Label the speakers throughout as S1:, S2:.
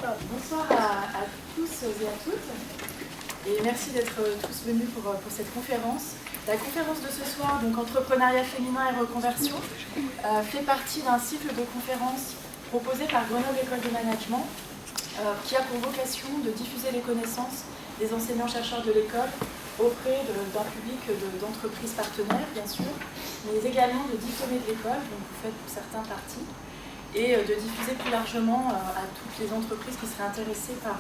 S1: Bonsoir à tous et à toutes, et merci d'être tous venus pour cette conférence. La conférence de ce soir, donc Entrepreneuriat féminin et reconversion, fait partie d'un cycle de conférences proposé par Grenoble École de Management, qui a pour vocation de diffuser les connaissances des enseignants-chercheurs de l'école auprès d'un public d'entreprises partenaires, bien sûr, mais également de diplômés de l'école, dont vous faites certains partie, et de diffuser plus largement à toutes les entreprises qui seraient intéressées par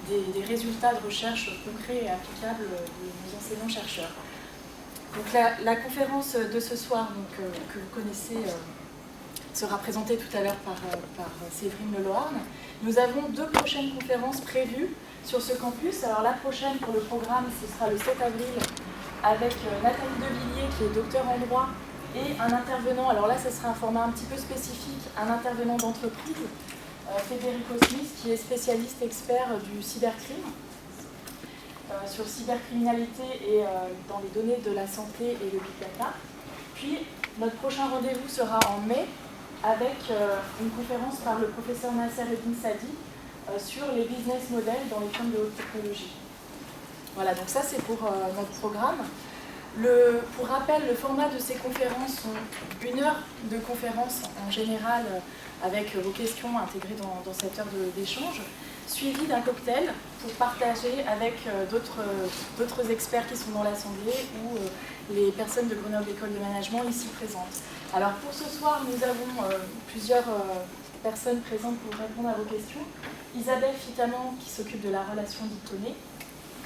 S1: des résultats de recherche concrets et applicables de nos enseignants-chercheurs. Donc la conférence de ce soir, que vous connaissez, sera présentée tout à l'heure par Séverine Leloarn. Nous avons 2 prochaines conférences prévues sur ce campus. Alors la prochaine pour le programme, ce sera le 7 avril avec Nathalie Devilliers, qui est docteur en droit, et un intervenant, alors là, ce sera un format un petit peu spécifique, un intervenant d'entreprise, Federico Smith, qui est spécialiste expert du cybercrime, sur cybercriminalité et dans les données de la santé et le big data. Puis, notre prochain rendez-vous sera en mai, avec une conférence par le professeur Nasser Eddin Sadi sur les business models dans les firmes de haute technologie. Voilà, donc ça c'est pour notre programme. Pour rappel, le format de ces conférences sont 1 heure de conférence en général avec vos questions intégrées dans cette heure d'échange, suivi d'un cocktail pour partager avec d'autres experts qui sont dans l'Assemblée ou les personnes de Grenoble École de Management ici présentes. Alors pour ce soir, nous avons plusieurs personnes présentes pour répondre à vos questions. Isabelle Fitaman qui s'occupe de la relation diplômée,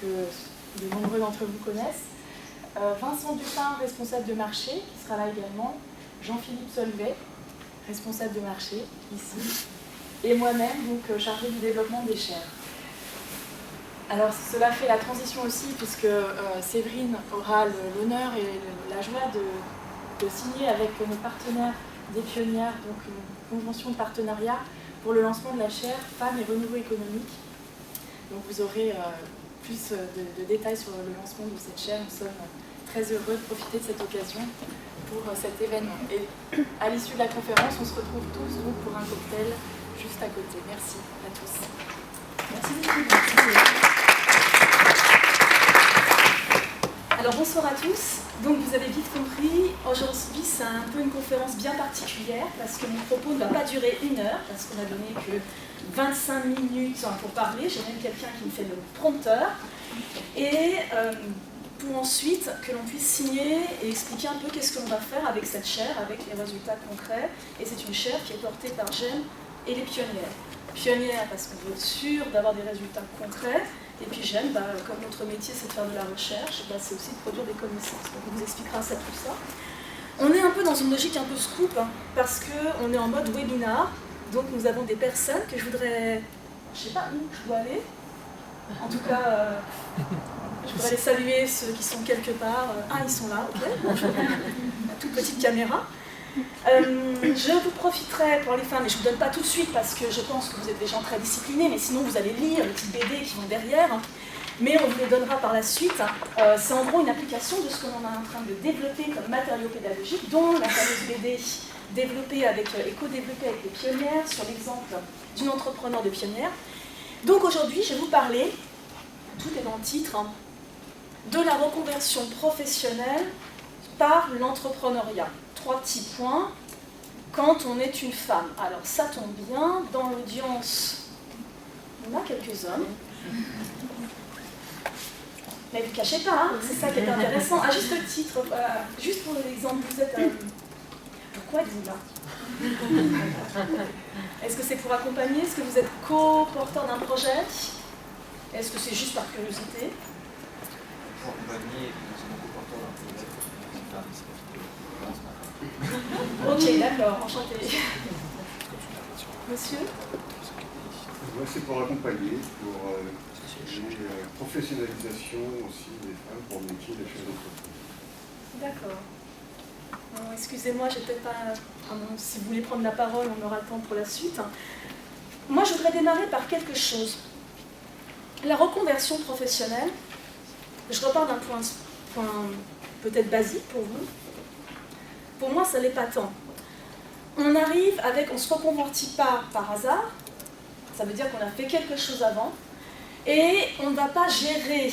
S1: que de nombreux d'entre vous connaissent. Vincent Dupin, responsable de marché, qui sera là également. Jean-Philippe Solvay, responsable de marché, ici. Et moi-même, donc chargée du développement des chaires. Alors cela fait la transition aussi, puisque Séverine aura l'honneur et la joie de signer avec nos partenaires des pionnières, donc une convention de partenariat pour le lancement de la chaire Femmes et renouveau économique. Donc vous aurez plus de détails sur le lancement de cette chaire. Nous sommes très heureux de profiter de cette occasion pour cet événement. Et à l'issue de la conférence, on se retrouve tous donc, pour un cocktail juste à côté. Merci à tous.
S2: Merci beaucoup. Alors bonsoir à tous. Donc vous avez vite compris, aujourd'hui c'est un peu une conférence bien particulière parce que mon propos ne va pas durer 1 heure parce qu'on a donné que 25 minutes pour parler. J'ai même quelqu'un qui me fait le prompteur. Et pour ensuite que l'on puisse signer et expliquer un peu qu'est-ce que l'on va faire avec cette chaire, avec les résultats concrets. Et c'est une chaire qui est portée par GEM et les pionnières. Pionnières parce qu'on veut être sûr d'avoir des résultats concrets. Et puis GEM, comme notre métier c'est de faire de la recherche, c'est aussi de produire des connaissances. Donc on vous expliquera ça, tout ça. On est un peu dans une logique un peu scoop, parce qu'on est en mode webinar. Donc nous avons des personnes que je voudrais... Je ne sais pas où je dois aller. En tout cas, je voudrais les saluer, ceux qui sont quelque part. Ah, ils sont là, ok. Bonjour. La toute petite caméra. Je vous profiterai pour les femmes, et je ne vous donne pas tout de suite parce que je pense que vous êtes des gens très disciplinés, mais sinon vous allez lire les petits BD qui vont derrière, mais on vous les donnera par la suite. C'est en gros une application de ce que l'on est en train de développer comme matériau pédagogique, dont la fameuse BD développée éco-développée avec les pionnières, sur l'exemple d'une entrepreneur de pionnière. Donc aujourd'hui, je vais vous parler, tout est dans le titre, de la reconversion professionnelle par l'entrepreneuriat. 3 petits points, quand on est une femme. Alors ça tombe bien, dans l'audience, on a quelques hommes. Mais ne vous cachez pas, c'est ça qui est intéressant. À juste titre, juste pour l'exemple, vous êtes... Pourquoi êtes-vous là? Est-ce que c'est pour accompagner? Est-ce que vous êtes co-porteur d'un projet? Est-ce que c'est juste par curiosité?
S3: Pour accompagner, nous sommes co-porteurs d'un projet.
S2: Ok, d'accord, enchanté. Monsieur?
S4: Ouais, c'est pour accompagner, pour une professionnalisation aussi des femmes pour le métier de chef d'entreprise.
S2: D'accord. Bon, excusez-moi, j'ai peut-être pas... si vous voulez prendre la parole, on aura le temps pour la suite. Moi, je voudrais démarrer par quelque chose. La reconversion professionnelle, je repars d'un point peut-être basique pour vous. Pour moi, ça n'est pas tant. On arrive avec, on ne se reconvertit pas par hasard, Ça veut dire qu'on a fait quelque chose avant. Et on ne va pas gérer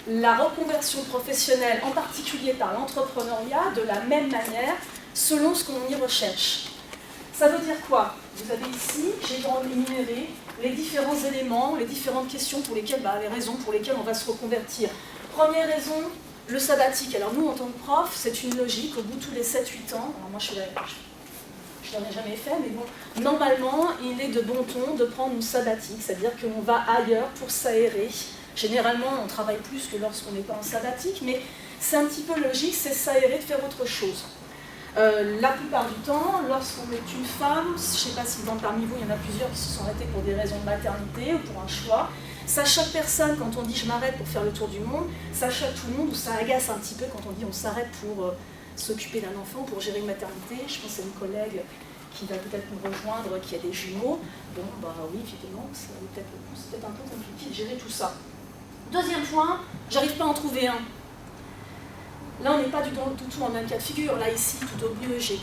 S2: la reconversion professionnelle, en particulier par l'entrepreneuriat, de la même manière, selon ce qu'on y recherche. Ça veut dire quoi? Vous avez ici, j'ai énuméré les différents éléments, les différentes questions pour lesquelles, les raisons pour lesquelles on va se reconvertir. Première raison, le sabbatique. Alors nous, en tant que prof, c'est une logique, au bout de tous les 7-8 ans, alors moi je n'en ai jamais fait, mais bon, normalement, il est de bon ton de prendre une sabbatique, c'est-à-dire qu'on va ailleurs pour s'aérer. Généralement, on travaille plus que lorsqu'on n'est pas en sabbatique, mais c'est un petit peu logique, c'est s'aérer, de faire autre chose. La plupart du temps, lorsqu'on est une femme, je ne sais pas si parmi vous, il y en a plusieurs qui se sont arrêtés pour des raisons de maternité ou pour un choix, ça choque personne quand on dit je m'arrête pour faire le tour du monde, ça choque tout le monde ou ça agace un petit peu quand on dit on s'arrête pour s'occuper d'un enfant, pour gérer une maternité. Je pense à une collègue qui va peut-être nous rejoindre, qui a des jumeaux. Bon, oui, effectivement, c'est peut-être un peu compliqué de gérer tout ça. Deuxième point, j'arrive pas à en trouver un. Là, on n'est pas du tout dans le même cas de figure. Là, ici, tout au mieux, j'ai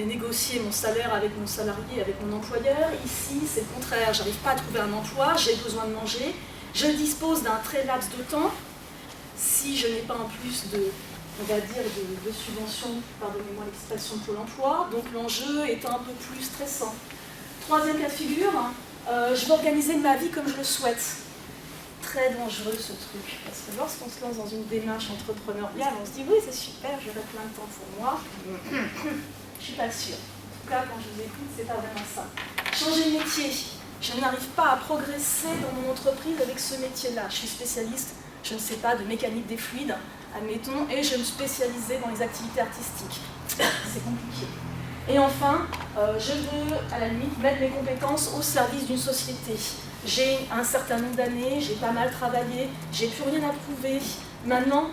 S2: négocié mon salaire avec mon salarié, avec mon employeur. Ici, c'est le contraire. J'arrive pas à trouver un emploi, j'ai besoin de manger. Je dispose d'un très laps de temps. Si je n'ai pas en plus de subventions, pardonnez-moi l'expression, pour l'emploi, donc l'enjeu est un peu plus stressant. Troisième cas de figure, je vais organiser ma vie comme je le souhaite. Très dangereux ce truc, parce que lorsqu'on se lance dans une démarche entrepreneuriale, on se dit oui c'est super, j'aurai plein de temps pour moi. Je suis pas sûre. En tout cas, quand je vous écoute, c'est pas vraiment ça. Changer de métier. Je n'arrive pas à progresser dans mon entreprise avec ce métier-là. Je suis spécialiste, je ne sais pas, de mécanique des fluides, admettons, et je vais me spécialiser dans les activités artistiques. C'est compliqué. Et enfin, je veux, à la limite, mettre mes compétences au service d'une société. J'ai un certain nombre d'années, j'ai pas mal travaillé, j'ai plus rien à prouver. Maintenant,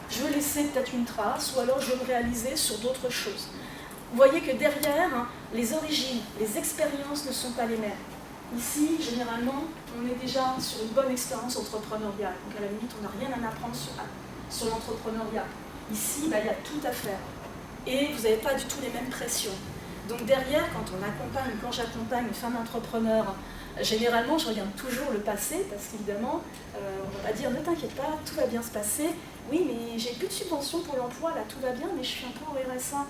S2: je veux laisser peut-être une trace, ou alors je veux me réaliser sur d'autres choses. Vous voyez que derrière, les origines, les expériences ne sont pas les mêmes. Ici, généralement, on est déjà sur une bonne expérience entrepreneuriale. Donc à la limite, on n'a rien à apprendre sur l'entrepreneuriat. Ici, il y a tout à faire. Et vous n'avez pas du tout les mêmes pressions. Donc derrière, quand j'accompagne une femme entrepreneur, généralement, je regarde toujours le passé, parce qu'évidemment, on ne va pas dire « ne t'inquiète pas, tout va bien se passer ». Oui, mais j'ai plus de subvention pour l'emploi, là, tout va bien, mais je suis un peu au RSA.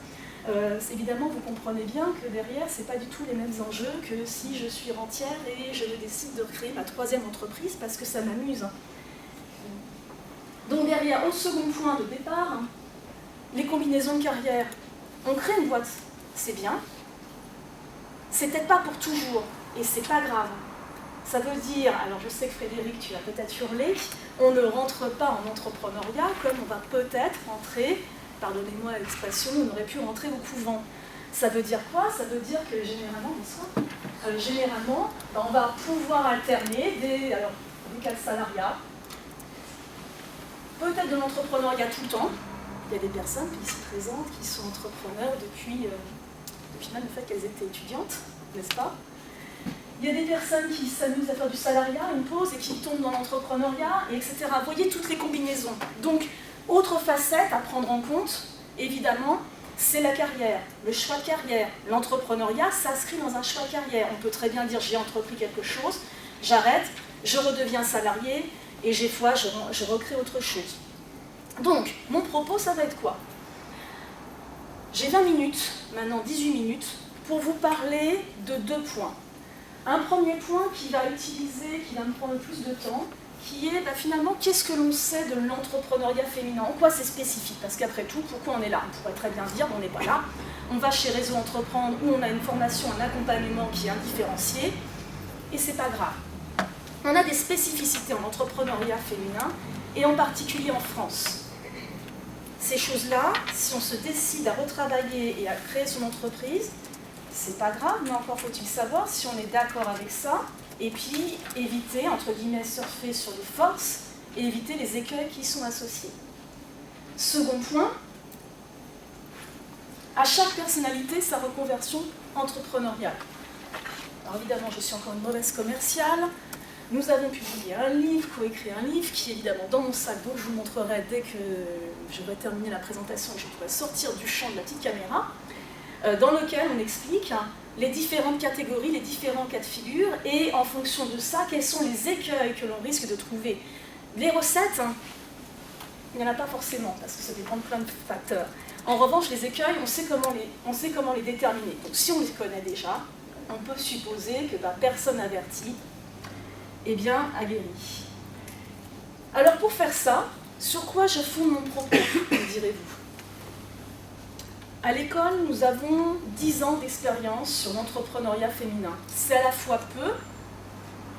S2: Évidemment, vous comprenez bien que derrière, ce n'est pas du tout les mêmes enjeux que si je suis rentière et je décide de créer ma troisième entreprise parce que ça m'amuse. Donc derrière, au second point de départ, les combinaisons de carrière. On crée une boîte, c'est bien. C'est peut-être pas pour toujours, et c'est pas grave. Ça veut dire, alors je sais que Frédéric, tu vas peut-être hurler, on ne rentre pas en entrepreneuriat comme on va peut-être rentrer, pardonnez-moi l'expression, on aurait pu rentrer au couvent. Ça veut dire quoi? Ça veut dire que généralement, on va pouvoir alterner des cas de salariat, peut-être de l'entrepreneuriat tout le temps. Il y a des personnes qui se présentent, qui sont entrepreneurs depuis même le fait qu'elles étaient étudiantes, n'est-ce pas? Il y a des personnes qui s'amusent à faire du salariat, une pause, et qui tombent dans l'entrepreneuriat, etc. Vous voyez toutes les combinaisons. Donc, autre facette à prendre en compte, évidemment, c'est la carrière, le choix de carrière. L'entrepreneuriat s'inscrit dans un choix de carrière. On peut très bien dire j'ai entrepris quelque chose, j'arrête, je redeviens salarié, et j'ai foi, je recrée autre chose. Donc, mon propos, ça va être quoi? J'ai 20 minutes, maintenant 18 minutes, pour vous parler de 2 points. Un premier point qui va me prendre le plus de temps, qui est finalement qu'est-ce que l'on sait de l'entrepreneuriat féminin, en quoi c'est spécifique, parce qu'après tout, pourquoi on est là? On pourrait très bien dire on n'est pas là, on va chez Réseau Entreprendre où on a une formation, un accompagnement qui est indifférencié, et c'est pas grave. On a des spécificités en entrepreneuriat féminin, et en particulier en France. Ces choses-là, si on se décide à retravailler et à créer son entreprise, c'est pas grave, mais encore faut-il savoir si on est d'accord avec ça, et puis éviter, entre guillemets, surfer sur les forces, et éviter les écueils qui y sont associés. Second point, à chaque personnalité, sa reconversion entrepreneuriale. Alors évidemment, je suis encore une mauvaise commerciale. Nous avons publié un livre, coécrit un livre, qui est évidemment dans mon sac, donc je vous montrerai dès que j'aurai terminé la présentation et je pourrai sortir du champ de la petite caméra, dans lequel on explique les différentes catégories, les différents cas de figure, et en fonction de ça, quels sont les écueils que l'on risque de trouver. Les recettes, il n'y en a pas forcément, parce que ça dépend de plein de facteurs. En revanche, les écueils, on sait comment les déterminer. Donc si on les connaît déjà, on peut supposer que personne avertie a guéri. Alors pour faire ça, sur quoi je fonde mon propos, me direz-vous? À l'école, nous avons 10 ans d'expérience sur l'entrepreneuriat féminin. C'est à la fois peu,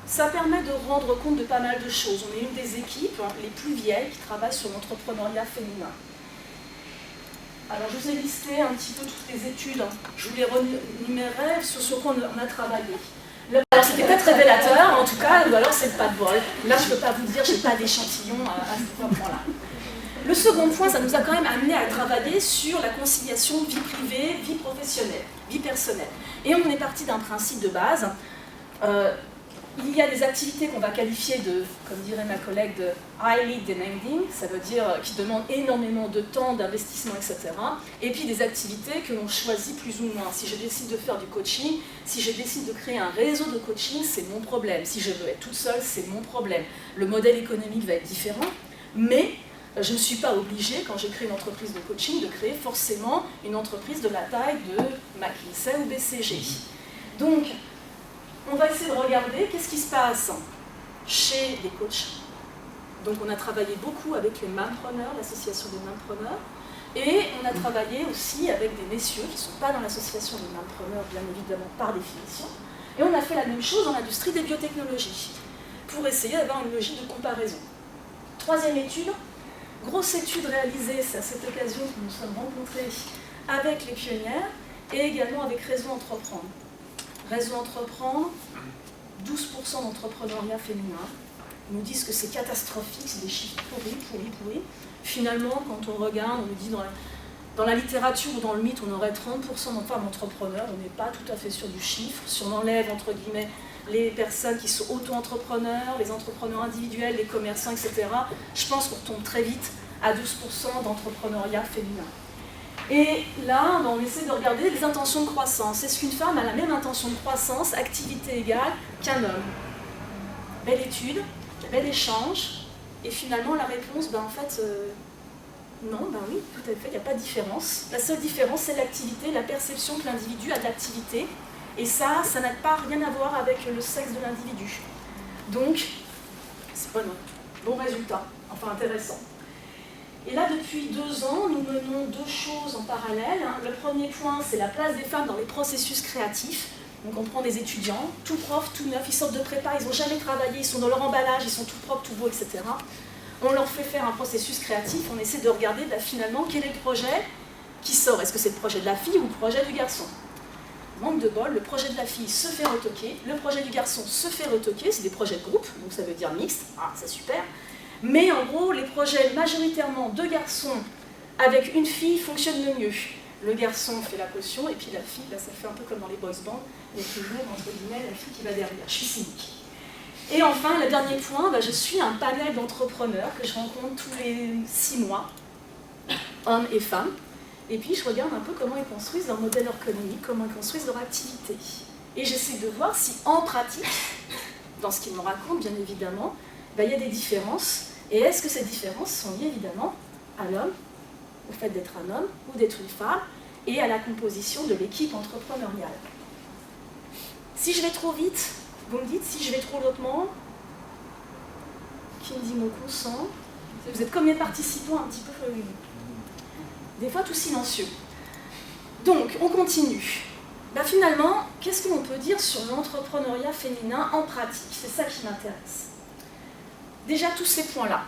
S2: ça permet de rendre compte de pas mal de choses. On est une des équipes les plus vieilles qui travaillent sur l'entrepreneuriat féminin. Alors je vous ai listé un petit peu toutes les études, je vous les renumérerai sur quoi on a travaillé. Alors c'était peut-être révélateur, en tout cas, ou alors c'est pas de bol. Là je ne peux pas vous dire, je n'ai pas d'échantillon à ce point-là. Le second point, ça nous a quand même amené à travailler sur la conciliation vie privée, vie professionnelle, vie personnelle. Et on est parti d'un principe de base. Il y a des activités qu'on va qualifier de, comme dirait ma collègue, de highly demanding, ça veut dire qui demandent énormément de temps, d'investissement, etc. Et puis des activités que l'on choisit plus ou moins. Si je décide de faire du coaching, si je décide de créer un réseau de coaching, c'est mon problème. Si je veux être toute seule, c'est mon problème. Le modèle économique va être différent, mais je ne suis pas obligée, quand je crée une entreprise de coaching, de créer forcément une entreprise de la taille de McKinsey ou BCG. Donc, on va essayer de regarder qu'est-ce qui se passe chez les coachs. Donc on a travaillé beaucoup avec les Mampreneurs, l'association des Mampreneurs, et on a travaillé aussi avec des messieurs qui ne sont pas dans l'association des Mampreneurs, bien évidemment par définition, et on a fait la même chose dans l'industrie des biotechnologies, pour essayer d'avoir une logique de comparaison. Troisième étude, grosse étude réalisée, c'est à cette occasion que nous nous sommes rencontrés avec les pionnières, et également avec Réseau Entreprendre. Réseau Entreprendre, 12% d'entrepreneuriat féminin. Ils nous disent que c'est catastrophique, c'est des chiffres pourris. Finalement, quand on regarde, on nous dit dans la littérature ou dans le mythe, on aurait 30% de femmes entrepreneurs. On n'est pas tout à fait sur du chiffre. Si on enlève, entre guillemets, les personnes qui sont auto-entrepreneurs, les entrepreneurs individuels, les commerçants, etc., je pense qu'on tombe très vite à 12% d'entrepreneuriat féminin. Et là, on essaie de regarder les intentions de croissance. Est-ce qu'une femme a la même intention de croissance, activité égale, qu'un homme? Belle étude, bel échange, et finalement la réponse, en fait, non, oui, tout à fait, il n'y a pas de différence. La seule différence, c'est l'activité, la perception que l'individu a de l'activité, et ça n'a pas rien à voir avec le sexe de l'individu. Donc, c'est pas bon résultat, enfin intéressant. Et là, depuis 2 ans, nous menons 2 choses en parallèle. Le premier point, c'est la place des femmes dans les processus créatifs. Donc on prend des étudiants, tout propres, tout neufs, ils sortent de prépa, ils n'ont jamais travaillé, ils sont dans leur emballage, ils sont tout propres, tout beaux, etc. On leur fait faire un processus créatif, on essaie de regarder finalement quel est le projet qui sort. Est-ce que c'est le projet de la fille ou le projet du garçon? Manque de bol, le projet de la fille se fait retoquer, le projet du garçon se fait retoquer, c'est des projets de groupe, donc ça veut dire mixte, c'est super. Mais en gros, les projets majoritairement de garçons avec une fille fonctionnent le mieux. Le garçon fait la caution et puis la fille, ça fait un peu comme dans les boys bands, il y a toujours, entre guillemets, la fille qui va derrière. Je suis cynique. Et enfin, le dernier point, je suis un panel d'entrepreneurs que je rencontre tous les 6 mois, hommes et femmes. Et puis je regarde un peu comment ils construisent leur modèle économique, comment ils construisent leur activité. Et j'essaie de voir si en pratique, dans ce qu'ils me racontent bien évidemment, il y a des différences. Et est-ce que ces différences sont liées évidemment à l'homme, au fait d'être un homme ou d'être une femme, et à la composition de l'équipe entrepreneuriale. Si je vais trop vite, vous me dites, si je vais trop lentement, qui me dit mon consent? Vous êtes comme les participants un petit peu fluides. Des fois tout silencieux. Donc, on continue. Finalement, qu'est-ce que l'on peut dire sur l'entrepreneuriat féminin en pratique? C'est ça qui m'intéresse. Déjà, tous ces points-là.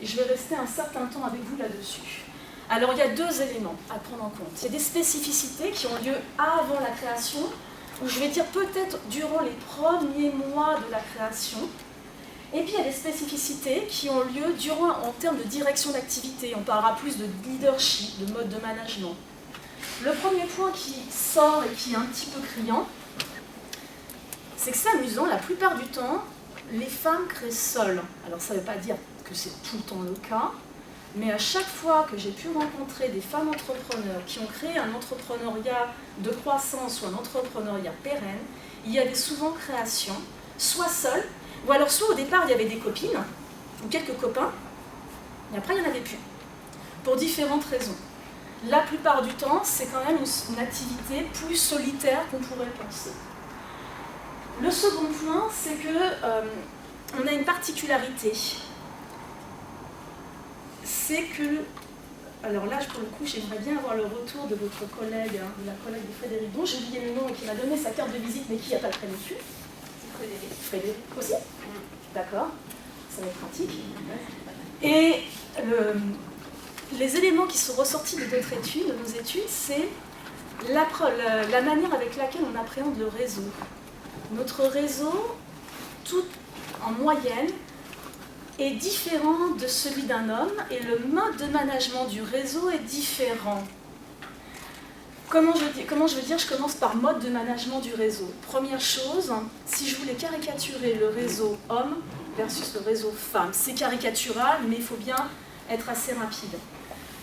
S2: Et je vais rester un certain temps avec vous là-dessus. Alors, il y a 2 éléments à prendre en compte. Il y a des spécificités qui ont lieu avant la création, ou je vais dire peut-être durant les premiers mois de la création. Et puis il y a des spécificités qui ont lieu en termes de direction d'activité. On parlera plus de leadership, de mode de management. Le premier point qui sort et qui est un petit peu criant, c'est que c'est amusant, la plupart du temps, les femmes créent seules. Alors ça ne veut pas dire que c'est tout le temps le cas, Mais à chaque fois que j'ai pu rencontrer des femmes entrepreneurs qui ont créé un entrepreneuriat de croissance ou un entrepreneuriat pérenne, il y avait souvent création, soit seule, ou alors soit au départ il y avait des copines, ou quelques copains, et après il n'y en avait plus, pour différentes raisons. La plupart du temps, c'est quand même une activité plus solitaire qu'on pourrait penser. Le second point, c'est que on a une particularité. C'est que, alors là, pour le coup, j'aimerais bien avoir le retour de votre collègue, de la collègue de Frédéric, dont j'ai oublié le nom et qui m'a donné sa carte de visite, mais qui n'a pas le prénom dessus. Frédéric aussi. D'accord, ça va être pratique. Et les éléments qui sont ressortis de notre étude, de nos études, c'est la manière avec laquelle on appréhende le réseau. Notre réseau, tout en moyenne, est différent de celui d'un homme et le mode de management du réseau est différent. Comment je veux dire, je commence par mode de management du réseau. Première chose, si je voulais caricaturer le réseau homme versus le réseau femme, c'est caricatural, mais il faut bien être assez rapide.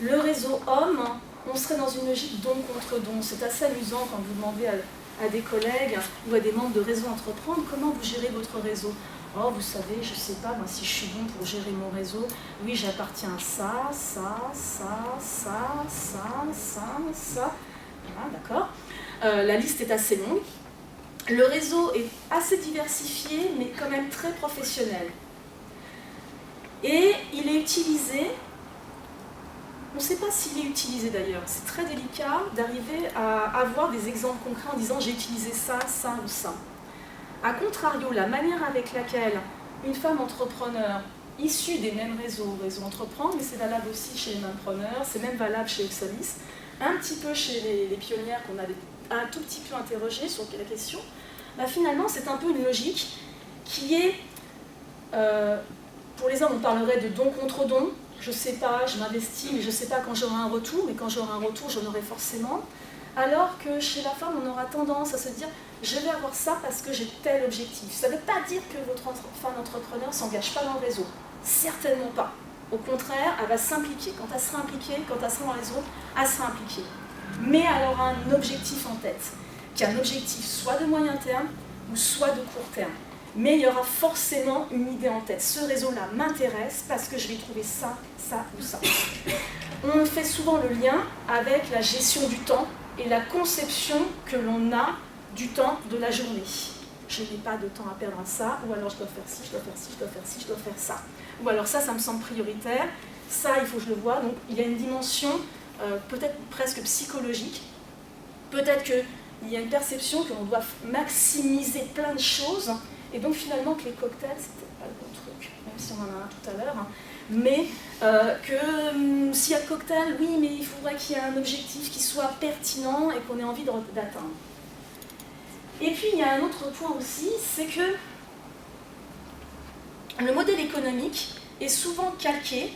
S2: Le réseau homme, on serait dans une logique don contre don. C'est assez amusant quand vous demandez à des collègues ou à des membres de réseau entreprendre comment vous gérez votre réseau. Oh, vous savez, je ne sais pas, moi, si je suis bon pour gérer mon réseau, oui, j'appartiens à ça. Voilà, d'accord. La liste est assez longue. Le réseau est assez diversifié, mais quand même très professionnel. Et il est utilisé, on ne sait pas s'il est utilisé d'ailleurs, c'est très délicat d'arriver à avoir des exemples concrets en disant j'ai utilisé ça, ça ou ça. A contrario, la manière avec laquelle une femme entrepreneur issue des mêmes réseaux Entreprendre, mais c'est valable aussi chez les Mainpreneurs, c'est même valable chez Oxalis, un petit peu chez les pionnières qu'on avait un tout petit peu interrogées sur la question, bah finalement c'est un peu une logique qui est, pour les hommes on parlerait de don contre don, je ne sais pas, je m'investis, mais je ne sais pas quand j'aurai un retour, mais quand j'aurai un retour j'en aurai forcément, alors que chez la femme on aura tendance à se dire je vais avoir ça parce que j'ai tel objectif. Ça ne veut pas dire que votre femme entrepreneur ne s'engage pas dans le réseau. Certainement pas. Au contraire, elle va s'impliquer. Quand elle sera impliquée, quand elle sera dans le réseau, elle sera impliquée. Mais elle aura un objectif en tête, qui est un objectif soit de moyen terme ou soit de court terme. Mais il y aura forcément une idée en tête. Ce réseau-là m'intéresse parce que je vais trouver ça, ça ou ça. On fait souvent le lien avec la gestion du temps et la conception que l'on a du temps de la journée. Je n'ai pas de temps à perdre à ça, ou alors je dois faire ci, je dois faire ci, je dois faire ci, je dois faire ça. Ou alors ça me semble prioritaire, ça il faut que je le voie. Donc il y a une dimension peut-être presque psychologique, peut-être qu'il y a une perception que l'on doit maximiser plein de choses, et donc finalement que les cocktails, c'est peut-être pas le bon truc, même si on en a un tout à l'heure, mais que s'il y a cocktail, oui, mais il faudrait qu'il y ait un objectif qui soit pertinent et qu'on ait envie d'atteindre. Et puis il y a un autre point aussi, c'est que le modèle économique est souvent calqué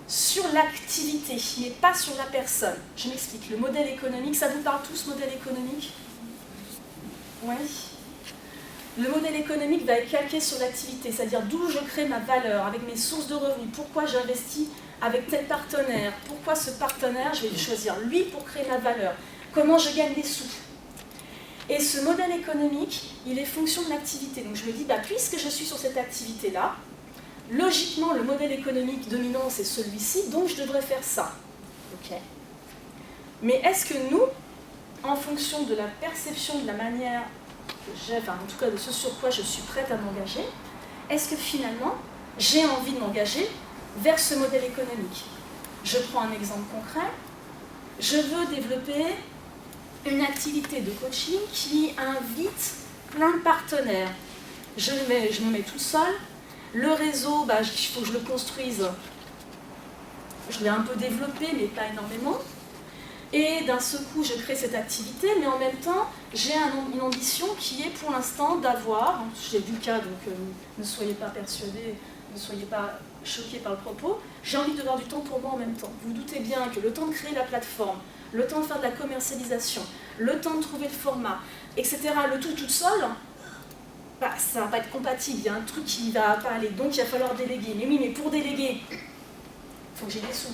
S2: sur l'activité, mais pas sur la personne. Je m'explique. Le modèle économique, ça vous parle tous, modèle économique? Oui. Le modèle économique va être calqué sur l'activité, c'est-à-dire d'où je crée ma valeur, avec mes sources de revenus, pourquoi j'investis avec tel partenaire, pourquoi ce partenaire, je vais choisir lui pour créer ma valeur, comment je gagne des sous. Et ce modèle économique, il est fonction de l'activité. Donc je me dis, puisque je suis sur cette activité-là, logiquement, le modèle économique dominant, c'est celui-ci, donc je devrais faire ça. Ok. Mais est-ce que nous, en fonction de la perception, de la manière que j'ai, enfin en tout cas de ce sur quoi je suis prête à m'engager, est-ce que finalement, j'ai envie de m'engager vers ce modèle économique? Je prends un exemple concret. Je veux développer une activité de coaching qui invite plein de partenaires. Je me mets toute seule. Le réseau, il faut que je le construise. Je l'ai un peu développé, mais pas énormément. Et d'un seul coup, je crée cette activité, mais en même temps, j'ai une ambition qui est pour l'instant d'avoir, j'ai du cas, donc ne soyez pas persuadés, ne soyez pas choqués par le propos, j'ai envie d'avoir du temps pour moi en même temps. Vous doutez bien que le temps de créer la plateforme, le temps de faire de la commercialisation, le temps de trouver le format, etc., le tout toute seule, ça ne va pas être compatible, il y a un truc qui ne va pas aller, donc il va falloir déléguer. Mais oui, mais pour déléguer, il faut que j'ai des sous.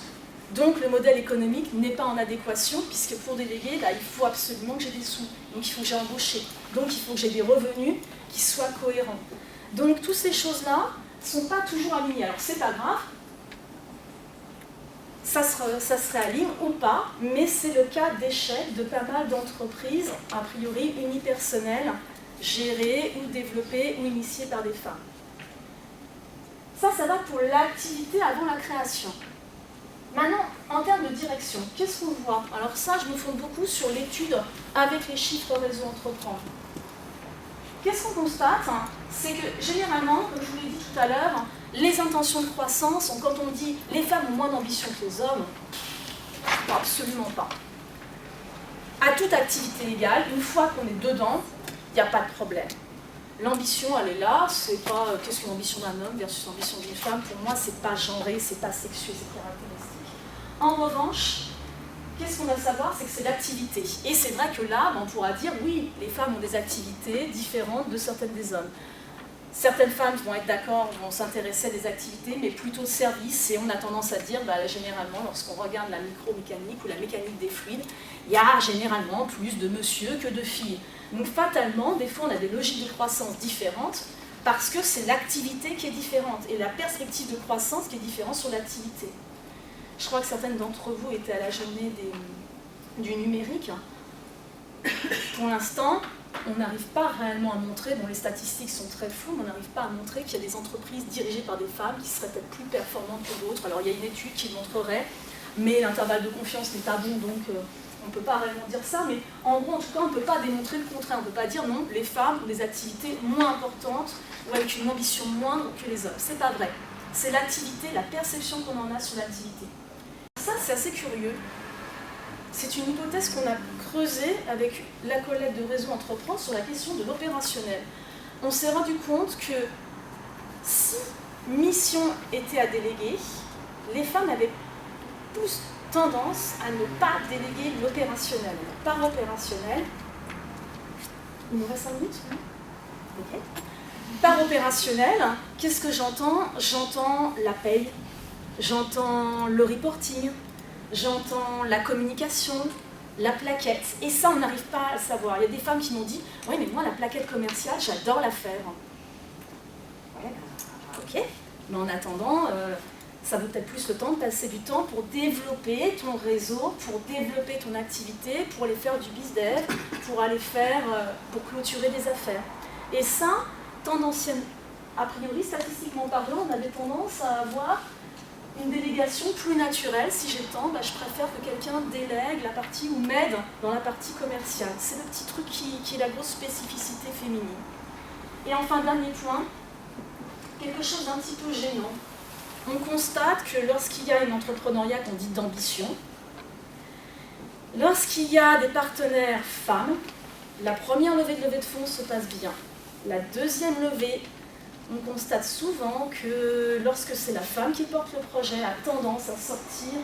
S2: Donc le modèle économique n'est pas en adéquation, puisque pour déléguer, il faut absolument que j'ai des sous. Donc il faut que j'ai embauché. Donc il faut que j'ai des revenus qui soient cohérents. Donc toutes ces choses-là ne sont pas toujours alignées. Alors c'est pas grave, ça se réaligne ou pas, mais c'est le cas d'échec de pas mal d'entreprises, a priori unipersonnelles, gérées ou développées ou initiées par des femmes. Ça va pour l'activité avant la création. Maintenant, en termes de direction, qu'est-ce qu'on voit? Alors ça, je me fonde beaucoup sur l'étude avec les chiffres réseau entreprendre. Qu'est-ce qu'on constate? C'est que généralement, comme je vous l'ai dit tout à l'heure, les intentions de croissance, quand on dit les femmes ont moins d'ambition que les hommes, absolument pas. À toute activité égale, une fois qu'on est dedans, il n'y a pas de problème. L'ambition, elle est là, c'est pas qu'est-ce qu'une ambition d'un homme versus l'ambition d'une femme. Pour moi, c'est pas genré, c'est pas sexué, c'est caractéristique. En revanche, qu'est-ce qu'on va savoir? C'est que c'est l'activité. Et c'est vrai que là, on pourra dire, oui, les femmes ont des activités différentes de certaines des hommes. Certaines femmes vont être d'accord, vont s'intéresser à des activités, mais plutôt de service, et on a tendance à dire, généralement, lorsqu'on regarde la micromécanique ou la mécanique des fluides, il y a généralement plus de monsieur que de filles. Donc fatalement, des fois, on a des logiques de croissance différentes, parce que c'est l'activité qui est différente, et la perspective de croissance qui est différente sur l'activité. Je crois que certaines d'entre vous étaient à la journée du numérique. Pour l'instant, on n'arrive pas réellement à montrer, bon les statistiques sont très floues, mais on n'arrive pas à montrer qu'il y a des entreprises dirigées par des femmes qui seraient peut-être plus performantes que d'autres. Alors il y a une étude qui le montrerait, mais l'intervalle de confiance n'est pas bon, donc on ne peut pas réellement dire ça, mais en gros, en tout cas, on ne peut pas démontrer le contraire. On ne peut pas dire non, les femmes ont des activités moins importantes ou avec une ambition moindre que les hommes. C'est pas vrai. C'est l'activité, la perception qu'on en a sur l'activité. Ça, c'est assez curieux. C'est une hypothèse qu'on a creusée avec la collègue de Réseau Entreprendre sur la question de l'opérationnel. On s'est rendu compte que si mission était à déléguer, les femmes avaient plus tendance à ne pas déléguer l'opérationnel. Par opérationnel, il nous reste 5 minutes, oui. Okay. Par opérationnel, qu'est-ce que j'entends? J'entends la paye, j'entends le reporting, j'entends la communication, la plaquette. Et ça, on n'arrive pas à le savoir. Il y a des femmes qui m'ont dit « Oui, mais moi, la plaquette commerciale, j'adore la faire. » Ouais, ok. Mais en attendant, ça vaut peut-être plus le temps de passer du temps pour développer ton réseau, pour développer ton activité, pour aller faire du biz-dev, pour aller faire, pour clôturer des affaires. Et ça, tendanciellement, a priori, statistiquement parlant, on avait tendance à avoir une délégation plus naturelle. Si j'ai le temps, je préfère que quelqu'un délègue la partie ou m'aide dans la partie commerciale. C'est le petit truc qui est la grosse spécificité féminine. Et enfin, dernier point, quelque chose d'un petit peu gênant. On constate que lorsqu'il y a un entrepreneuriat qu'on dit d'ambition, lorsqu'il y a des partenaires femmes, la première levée de fonds se passe bien. La deuxième levée, on constate souvent que lorsque c'est la femme qui porte le projet, elle a tendance à sortir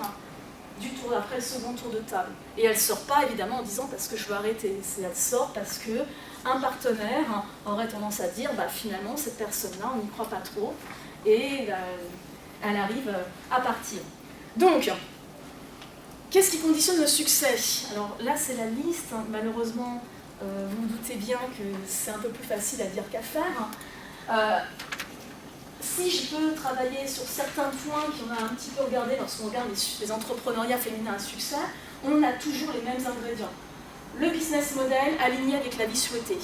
S2: du tour après le second tour de table. Et elle ne sort pas évidemment en disant parce que je veux arrêter, elle sort parce qu'un partenaire aurait tendance à dire finalement cette personne-là on n'y croit pas trop et elle arrive à partir. Donc, qu'est-ce qui conditionne le succès? Alors là c'est la liste, malheureusement vous vous doutez bien que c'est un peu plus facile à dire qu'à faire. Si je peux travailler sur certains points qu'on a un petit peu regardé lorsqu'on regarde les entrepreneuriats féminins à succès, on a toujours les mêmes ingrédients. Le business model aligné avec la vie souhaitée.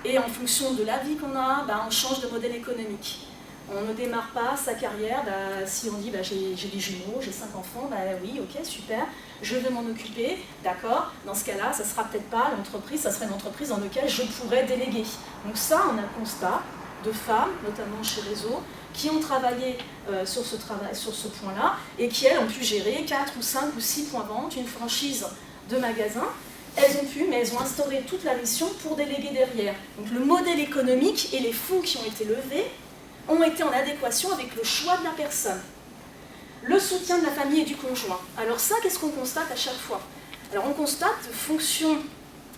S2: Et en fonction de la vie qu'on a, on change de modèle économique. On ne démarre pas sa carrière, si on dit j'ai des jumeaux, j'ai 5 enfants, oui, ok, super, je veux m'en occuper, d'accord, dans ce cas-là, ça ne sera peut-être pas l'entreprise, ça serait une entreprise dans laquelle je pourrais déléguer. Donc ça, on a le constat de femmes, notamment chez Réseau, qui ont travaillé sur ce point-là et qui, elles, ont pu gérer 4 ou 5 ou 6 points vente, une franchise de magasin. Elles ont pu, mais elles ont instauré toute la mission pour déléguer derrière. Donc le modèle économique et les fonds qui ont été levés ont été en adéquation avec le choix de la personne. Le soutien de la famille et du conjoint. Alors ça, qu'est-ce qu'on constate à chaque fois? Alors on constate, fonction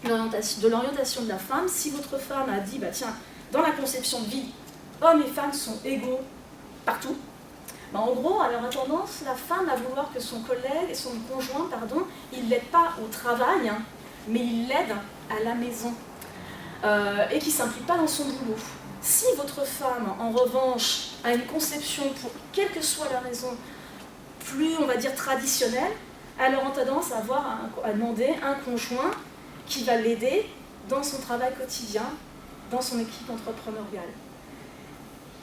S2: de l'orientation de la femme, si votre femme a dit, tiens, dans la conception de vie, hommes et femmes sont égaux partout, Ben, en gros, alors a tendance la femme à vouloir que son collègue et son conjoint, pardon, il ne l'aide pas au travail, hein, mais il l'aide à la maison et qui ne s'implique pas dans son boulot. Si votre femme, en revanche, a une conception, pour quelle que soit la raison, plus, on va dire, traditionnelle, elle aura tendance à demander un conjoint qui va l'aider dans son travail quotidien, dans son équipe entrepreneuriale.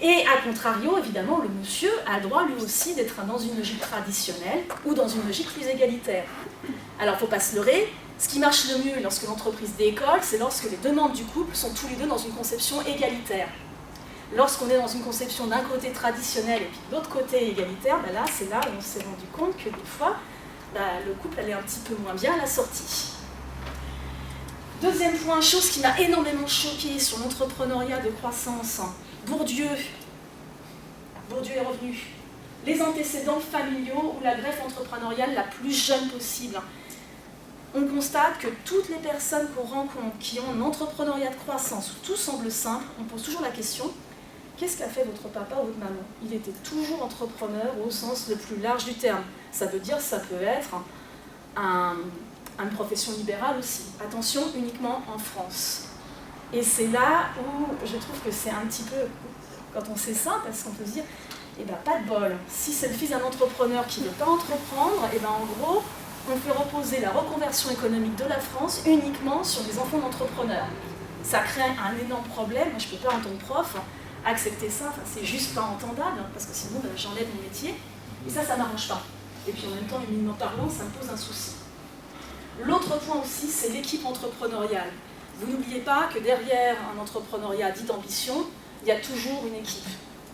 S2: Et à contrario, évidemment, le monsieur a le droit lui aussi d'être dans une logique traditionnelle ou dans une logique plus égalitaire. Alors, il ne faut pas se leurrer, ce qui marche le mieux lorsque l'entreprise décolle, c'est lorsque les deux membres du couple sont tous les deux dans une conception égalitaire. Lorsqu'on est dans une conception d'un côté traditionnel et puis de l'autre côté égalitaire, ben là, c'est là où on s'est rendu compte que des fois, le couple allait un petit peu moins bien à la sortie. Deuxième point, chose qui m'a énormément choquée sur l'entrepreneuriat de croissance, Bourdieu est revenu. Les antécédents familiaux ou la greffe entrepreneuriale la plus jeune possible. On constate que toutes les personnes qu'on rencontre qui ont un entrepreneuriat de croissance où tout semble simple, on pose toujours la question, qu'est-ce qu'a fait votre papa ou votre maman? Il était toujours entrepreneur au sens le plus large du terme. Ça veut dire, ça peut être une profession libérale aussi. Attention, uniquement en France. Et c'est là où je trouve que c'est un petit peu, quand on sait ça, parce qu'on peut se dire, eh ben pas de bol. Si c'est le fils d'un entrepreneur qui ne veut pas entreprendre, eh ben en gros, on fait reposer la reconversion économique de la France uniquement sur les enfants d'entrepreneurs. Ça crée un énorme problème. Moi, je ne peux pas, en tant que prof, accepter ça. Enfin, c'est juste pas entendable, parce que sinon, j'enlève mon métier. Et ça ne m'arrange pas. Et puis en même temps, humainement parlant, ça me pose un souci. L'autre point aussi, c'est l'équipe entrepreneuriale. Vous n'oubliez pas que derrière un entrepreneuriat dit d'ambition, il y a toujours une équipe.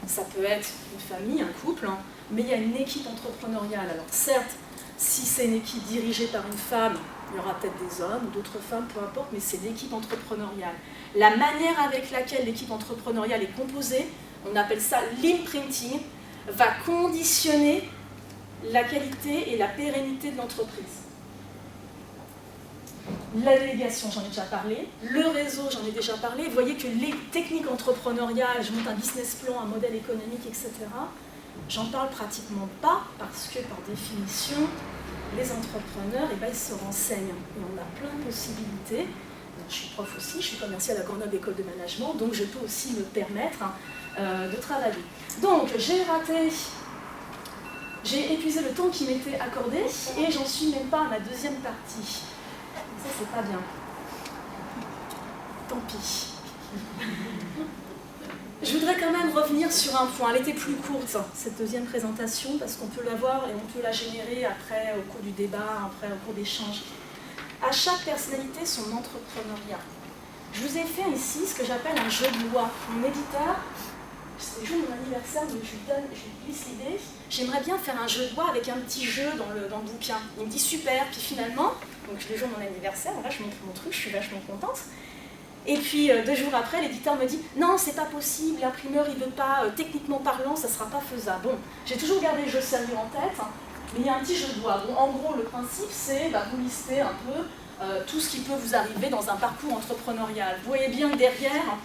S2: Ça peut être une famille, un couple, hein, mais il y a une équipe entrepreneuriale. Alors certes, si c'est une équipe dirigée par une femme, il y aura peut-être des hommes ou d'autres femmes, peu importe, mais c'est l'équipe entrepreneuriale. La manière avec laquelle l'équipe entrepreneuriale est composée, on appelle ça l'imprinting, va conditionner la qualité et la pérennité de l'entreprise. La délégation, j'en ai déjà parlé. Le réseau, j'en ai déjà parlé. Vous voyez que les techniques entrepreneuriales, je monte un business plan, un modèle économique, etc. J'en parle pratiquement pas parce que, par définition, les entrepreneurs, ils se renseignent. Et on a plein de possibilités. Donc, je suis prof aussi, je suis commerciale à Grenoble École de Management, donc je peux aussi me permettre de travailler. Donc, j'ai épuisé le temps qui m'était accordé et j'en suis même pas à ma deuxième partie. Ça, c'est pas bien. Tant pis. Je voudrais quand même revenir sur un point. Elle était plus courte, cette deuxième présentation, parce qu'on peut la voir et on peut la générer après, au cours du débat, après, au cours d'échanges. À chaque personnalité, son entrepreneuriat. Je vous ai fait ici ce que j'appelle un jeu de loi. Mon éditeur, c'est le jour de mon anniversaire, donc je lui glisse l'idée. J'aimerais bien faire un jeu de loi avec un petit jeu dans le bouquin. Il me dit super, puis finalement, donc le jour de mon anniversaire, là je montre mon truc, je suis vachement contente. Et puis 2 jours après, l'éditeur me dit non, c'est pas possible, l'imprimeur il veut pas, techniquement parlant, ça sera pas faisable. Bon, j'ai toujours gardé le jeu sérieux en tête, hein, mais il y a un petit jeu de loi. Bon, en gros, le principe c'est vous listez un peu tout ce qui peut vous arriver dans un parcours entrepreneurial. Vous voyez bien que derrière,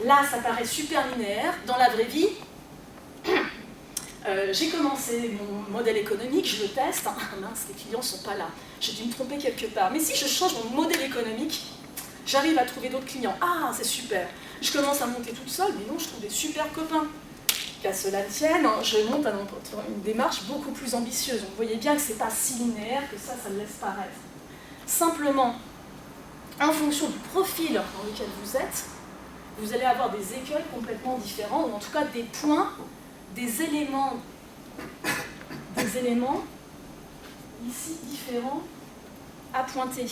S2: là ça paraît super linéaire, dans la vraie vie, j'ai commencé mon modèle économique, je le teste, ah mince, les clients ne sont pas là, j'ai dû me tromper quelque part. Mais si je change mon modèle économique, j'arrive à trouver d'autres clients. Ah, c'est super. Je commence à monter toute seule, mais non, je trouve des super copains. Qu'à cela tienne, je monte à une démarche beaucoup plus ambitieuse. Donc, vous voyez bien que ce n'est pas si linéaire que ça le laisse paraître. Simplement, en fonction du profil dans lequel vous êtes, vous allez avoir des écueils complètement différents, ou en tout cas des points, des éléments ici différents à pointer.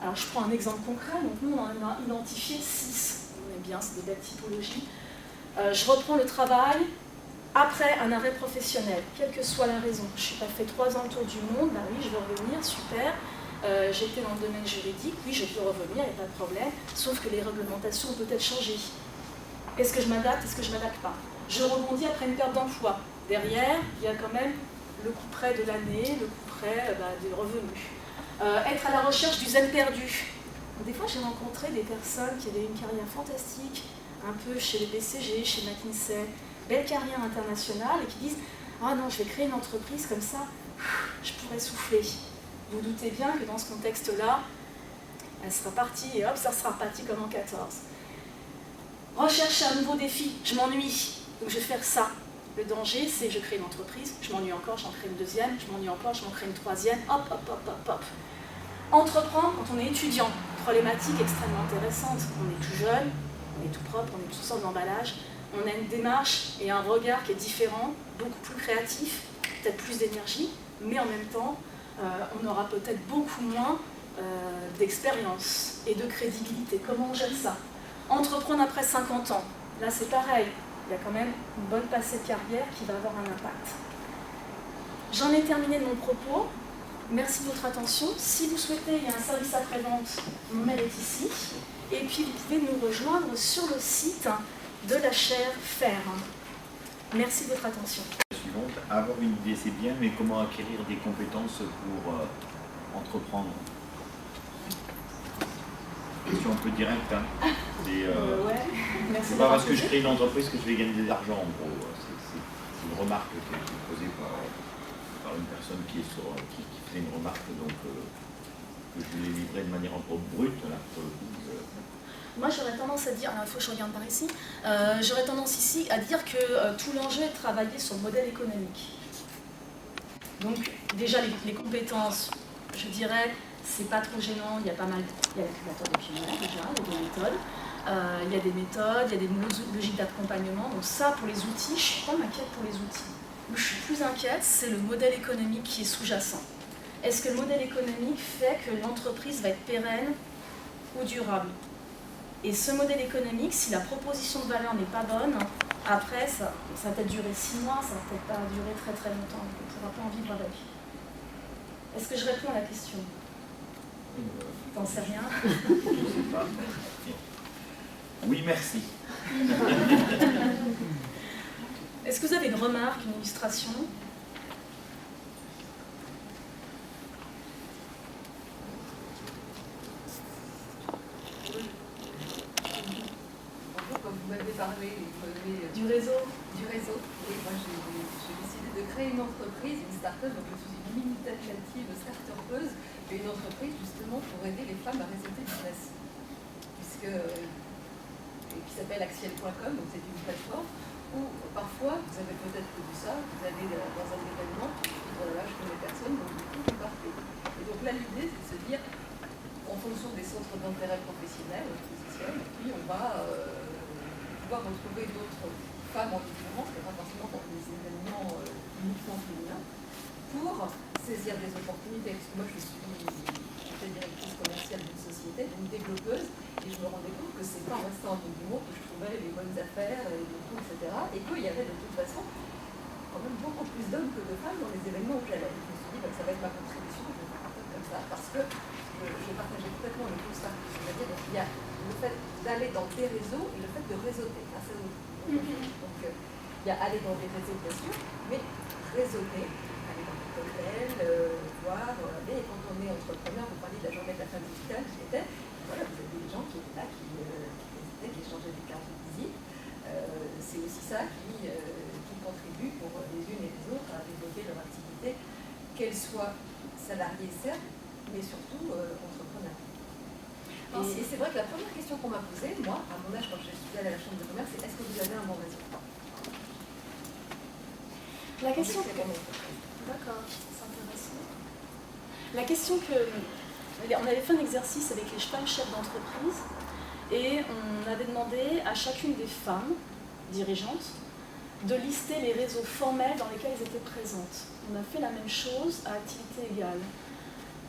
S2: Alors je prends un exemple concret, donc nous on en a identifié 6, on aime bien, c'est des belles typologies. Je reprends le travail après un arrêt professionnel, quelle que soit la raison. Je n'ai pas fait 3 ans le tour du monde, bah oui je veux revenir, super. J'étais dans le domaine juridique, oui je peux revenir, il n'y a pas de problème, sauf que les réglementations ont peut-être changé. Est-ce que je m'adapte, est-ce que je ne m'adapte pas? Je rebondis après une perte d'emploi. Derrière, il y a quand même le coup près de l'année, le coup près des revenus. Être à la recherche du zen perdu. Des fois, j'ai rencontré des personnes qui avaient une carrière fantastique, un peu chez les BCG, chez McKinsey, belle carrière internationale, et qui disent « ah non, je vais créer une entreprise comme ça, je pourrais souffler. Vous vous doutez bien que dans ce contexte-là, elle sera partie et hop, ça sera reparti comme en 14. Recherche un nouveau défi, je m'ennuie, donc je vais faire ça. Le danger, c'est je crée une entreprise, je m'ennuie encore, j'en crée une deuxième, je m'ennuie encore, je m'en crée une troisième, hop, hop, hop, hop, hop. Entreprendre quand on est étudiant, problématique extrêmement intéressante. On est tout jeune, on est tout propre, on est toutes sortes d'emballages. On a une démarche et un regard qui est différent, beaucoup plus créatif, peut-être plus d'énergie, mais en même temps, on aura peut-être beaucoup moins d'expérience et de crédibilité. Comment on gère ça? Entreprendre après 50 ans, là c'est pareil, il y a quand même une bonne passée de carrière qui va avoir un impact. J'en ai terminé de mon propos. Merci de votre attention. Si vous souhaitez, il y a un service après-vente, mon mail est ici. Et puis vous pouvez nous rejoindre sur le site de la chaire Faire. Merci de votre attention.
S5: La suivante, avoir une idée c'est bien, mais comment acquérir des compétences pour entreprendre? Question un peu directe. Hein. C'est pas parce que je crée une entreprise que je vais gagner de l'argent, en gros. C'est une remarque qui a été posée par une personne qui faisait une remarque, donc que je l'ai livrée de manière un peu brute. Là,
S2: Moi, j'aurais tendance à dire, il faut que je regarde par ici, j'aurais tendance ici à dire que tout l'enjeu est de travailler sur le modèle économique. Donc, déjà, les compétences, je dirais, c'est pas trop gênant, il y a l'incubateur de pionniers déjà, il y a des méthodes. Il y a des méthodes, il y a des logiques d'accompagnement. Donc ça, pour les outils, je ne suis pas inquiète pour les outils. Où je suis plus inquiète, c'est le modèle économique qui est sous-jacent. Est-ce que le modèle économique fait que l'entreprise va être pérenne ou durable? Et ce modèle économique, si la proposition de valeur n'est pas bonne, après, ça va peut-être durer 6 mois, ça va peut-être pas durer très très longtemps. On ne pourra pas en vivre avec. Est-ce que je réponds à la question? T'en sais rien?
S5: Je sais pas. Oui, merci.
S2: Est-ce que vous avez une remarque, une illustration?
S6: Comme vous m'avez parlé
S2: Du réseau?
S6: Du réseau. Et moi, j'ai décidé de créer une entreprise, une start-up, donc je suis une mini-tentative start-upeuse, et une entreprise justement pour aider les femmes à réseauter business. Et qui s'appelle Axiel.com, donc c'est une plateforme où parfois, vous avez peut-être connu ça, vous allez dans un événement, vous dites oh là là, je connais personne, donc du coup, vous partez. Et donc là, l'idée, c'est de se dire, en fonction des centres d'intérêt professionnels, on se positionne, et puis on va pouvoir retrouver d'autres femmes en différence, mais pas forcément dans des événements uniquement féminins, pour saisir des opportunités. Parce que moi, j'étais directrice commerciale d'une société, d'une développeuse, et je me rendais compte que c'est pas en restant en monde que je trouvais les bonnes affaires, les bons coups, etc. Et qu'il y avait de toute façon quand même beaucoup plus d'hommes que de femmes dans les événements où j'allais. Je me suis dit, bah, ça va être ma contribution, je vais faire un truc comme ça, parce que je partageais complètement le constat. C'est-à-dire qu'il y a le fait d'aller dans des réseaux et le fait de réseauter. Donc il y a aller dans des réseaux, bien sûr, mais réseauter, aller dans des cocktails, voir, et quand on est entrepreneur, vous parliez de la journée de la femme digitale, j'y étais. Voilà, vous avez des gens qui étaient là, qui échangeaient des cartes de visite. C'est aussi ça qui contribue pour les unes et les autres à développer leur activité, qu'elles soient salariées, certes, mais surtout entrepreneurs. Et c'est vrai que la première question qu'on m'a posée, moi, à mon âge, quand je suis allée à la chambre de commerce, c'est est-ce que vous avez un bon résultat?
S2: La question que... D'accord, c'est intéressant. La question que... On avait fait un exercice avec les femmes chefs d'entreprise et on avait demandé à chacune des femmes dirigeantes de lister les réseaux formels dans lesquels elles étaient présentes. On a fait la même chose à activité égale.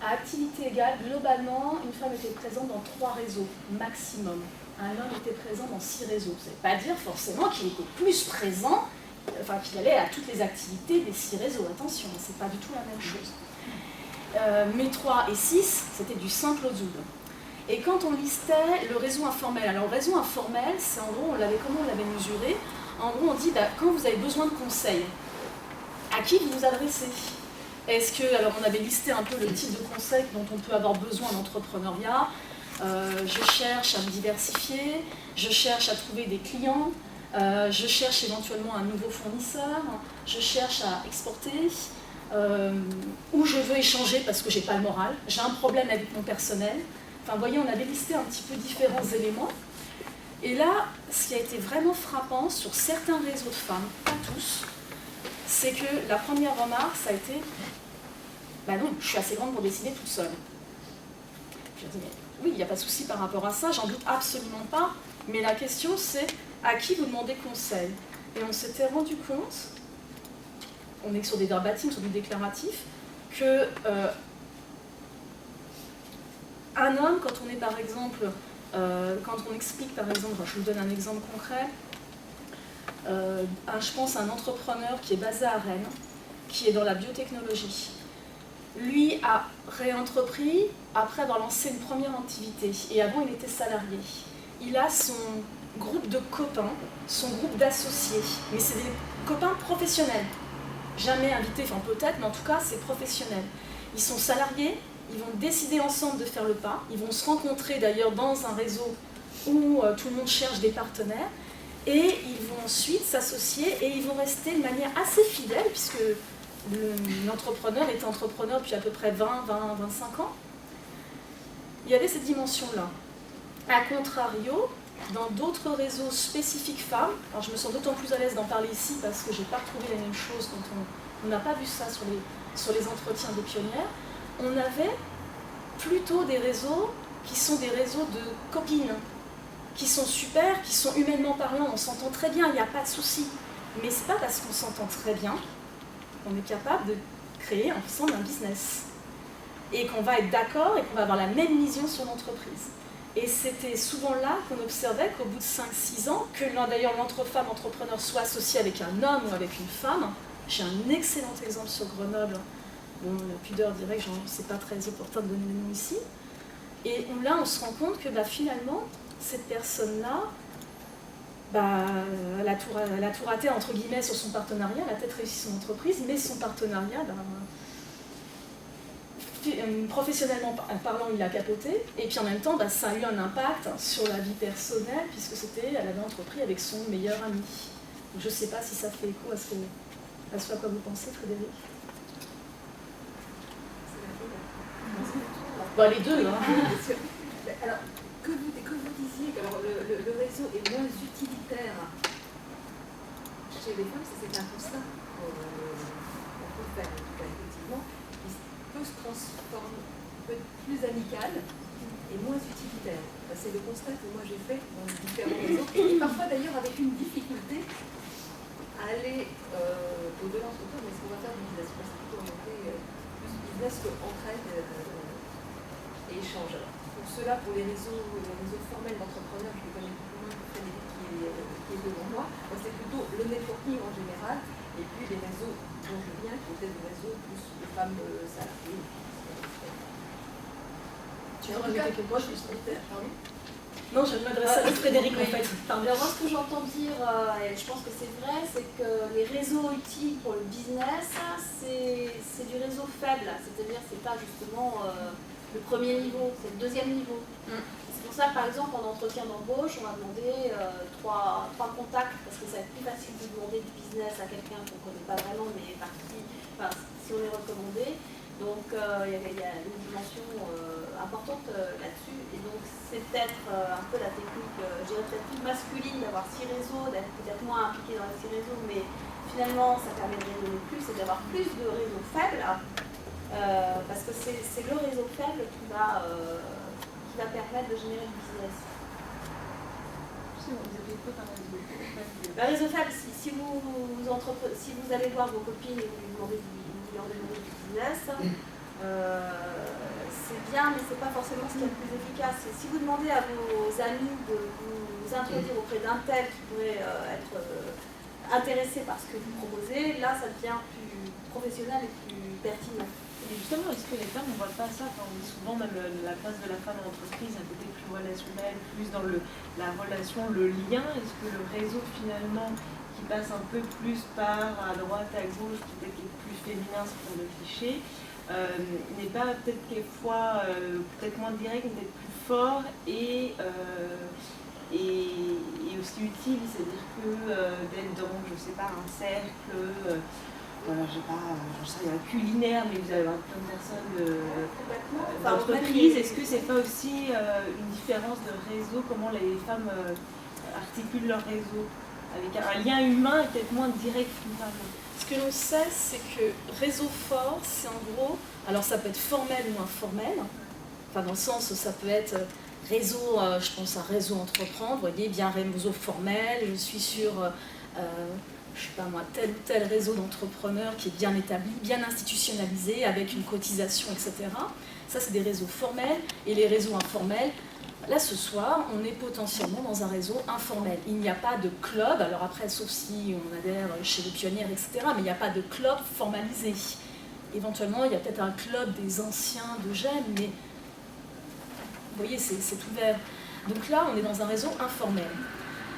S2: À activité égale, globalement, une femme était présente dans 3 réseaux maximum. Un homme était présent dans 6 réseaux. Ça ne veut pas dire forcément qu'il était plus présent, enfin qu'il allait à toutes les activités des 6 réseaux. Attention, c'est pas du tout la même chose. Mais 3 et 6, c'était du simple au double. Et quand on listait le réseau informel, alors le réseau informel, c'est en gros, comment on l'avait mesuré? En gros, on dit, bah, quand vous avez besoin de conseils, à qui vous vous adressez? Est-ce que, alors on avait listé un peu le type de conseils dont on peut avoir besoin en entrepreneuriat. Je cherche à me diversifier, je cherche à trouver des clients, Je cherche éventuellement un nouveau fournisseur, je cherche à exporter, ou je veux échanger parce que j'ai pas le moral, j'ai un problème avec mon personnel. Enfin, vous voyez, on avait listé un petit peu différents éléments. Et là, ce qui a été vraiment frappant sur certains réseaux de femmes, pas tous, c'est que la première remarque, ça a été « bah non, je suis assez grande pour décider toute seule ». Je dis « mais oui, il n'y a pas de souci par rapport à ça, j'en doute absolument pas, mais la question c'est à qui vous demandez conseil ?» Et on s'était rendu compte, on est sur des verbatims, sur du déclaratif, que un homme, quand on est par exemple, quand on explique par exemple, je vous donne un exemple concret, je pense à un entrepreneur qui est basé à Rennes, qui est dans la biotechnologie. Lui a réentrepris après avoir lancé une première activité, et avant il était salarié. Il a son groupe de copains, son groupe d'associés, mais c'est des copains professionnels. Jamais invités, enfin peut-être, mais en tout cas c'est professionnel. Ils sont salariés, ils vont décider ensemble de faire le pas, ils vont se rencontrer d'ailleurs dans un réseau où tout le monde cherche des partenaires, et ils vont ensuite s'associer et ils vont rester de manière assez fidèle, puisque l'entrepreneur est entrepreneur depuis à peu près 20, 25 ans. Il y avait cette dimension-là. A contrario, dans d'autres réseaux spécifiques femmes, alors je me sens d'autant plus à l'aise d'en parler ici parce que je n'ai pas retrouvé les mêmes choses quand on n'a pas vu ça sur les entretiens des pionnières, on avait plutôt des réseaux qui sont des réseaux de copines, qui sont super, qui sont humainement parlant, on s'entend très bien, il n'y a pas de souci. Mais ce n'est pas parce qu'on s'entend très bien qu'on est capable de créer ensemble un business. Et qu'on va être d'accord et qu'on va avoir la même vision sur l'entreprise. Et c'était souvent là qu'on observait qu'au bout de 5-6 ans, que d'ailleurs l'entre-femme entrepreneur soit associée avec un homme ou avec une femme. J'ai un excellent exemple sur Grenoble. Bon, la pudeur dirait que c'est pas très opportun de donner le nom ici. Et là, on se rend compte que finalement, cette personne-là, elle a tout raté entre guillemets sur son partenariat, elle a peut-être réussi son entreprise, mais son partenariat, professionnellement parlant, il a capoté, et puis en même temps, ça a eu un impact sur la vie personnelle, puisque elle avait entrepris avec son meilleur ami. Je ne sais pas si ça fait écho à ce à quoi vous pensez, Frédéric. Les deux, hein.
S6: Alors, que vous disiez que le réseau est moins utilitaire chez les femmes, c'est un constat qu'on peut faire, en tout cas, effectivement. Peut se transformer, peut être plus amical et moins utilitaire. C'est le constat que moi j'ai fait dans les différents réseaux, et parfois d'ailleurs avec une difficulté à aller au-delà entre toi, mais ce qu'on va faire du business, c'est plutôt orienté plus business qu'entraide et échange. Alors, pour cela, pour les réseaux formels d'entrepreneurs, je les connais beaucoup moins que Frédéric qui est devant moi. Moi, c'est plutôt le networking en général, et puis les réseaux dont je viens, qui étaient des réseaux plus de femmes salariées.
S2: Tu veux rajouter quelque chose, je suis Non, je m'adresse à Frédéric en fait.
S7: Alors moi, ce que j'entends dire, et je pense que c'est vrai, c'est que les réseaux utiles pour le business, c'est du réseau faible. C'est-à-dire, c'est pas justement le premier niveau, c'est le deuxième niveau. C'est pour ça que, par exemple, en entretien d'embauche, on va demander trois contacts, parce que ça va être plus facile de demander du business à quelqu'un qu'on ne connaît pas vraiment, mais si on est recommandé. Donc il y a une dimension importante là-dessus, et donc c'est peut-être un peu la technique, je dirais peut-être plus masculine d'avoir 6 réseaux, d'être peut-être moins impliqué dans les 6 réseaux, mais finalement ça permet de raisonner plus et d'avoir plus de réseaux faibles, parce que c'est le réseau faible qui va permettre de générer du business. Le réseau faible, si vous allez voir vos copines et vous leur demandez du business, c'est bien, mais c'est pas forcément ce qui est le plus efficace. Si vous demandez à vos amis de vous introduire auprès d'un tel qui pourrait être intéressé par ce que vous proposez, là ça devient plus professionnel et plus pertinent.
S8: Et justement, est-ce que les femmes ne voient pas ça quand on dit souvent même la place de la femme en entreprise, un côté plus relationnel, plus dans la relation, le lien? Est-ce que le réseau finalement qui passe un peu plus par à droite, à gauche, peut-être qui est plus féminin, c'est pour le cliché, n'est pas peut-être quelquefois peut-être moins direct, mais peut-être plus fort et et aussi utile, c'est-à-dire que d'être dans, je sais pas, un cercle, je sais pas, j'en sais rien, culinaire, mais vous allez avoir plein de personnes d'entreprise. Est-ce que c'est pas aussi une différence de réseau, comment les femmes articulent leur réseau avec un lien humain et peut-être moins direct finalement?
S2: Ce que l'on sait, c'est que réseau fort, c'est en gros, alors ça peut être formel ou informel, enfin dans le sens, ça peut être réseau, je pense à réseau entreprendre, vous voyez, bien réseau formel, je suis sur, je sais pas moi, tel ou tel réseau d'entrepreneurs qui est bien établi, bien institutionnalisé, avec une cotisation, etc. Ça, c'est des réseaux formels, et les réseaux informels, là, ce soir, on est potentiellement dans un réseau informel. Il n'y a pas de club, alors après, sauf si on adhère chez les pionnières, etc., mais il n'y a pas de club formalisé. Éventuellement, il y a peut-être un club des anciens de GEM, mais vous voyez, c'est ouvert. Donc là, on est dans un réseau informel.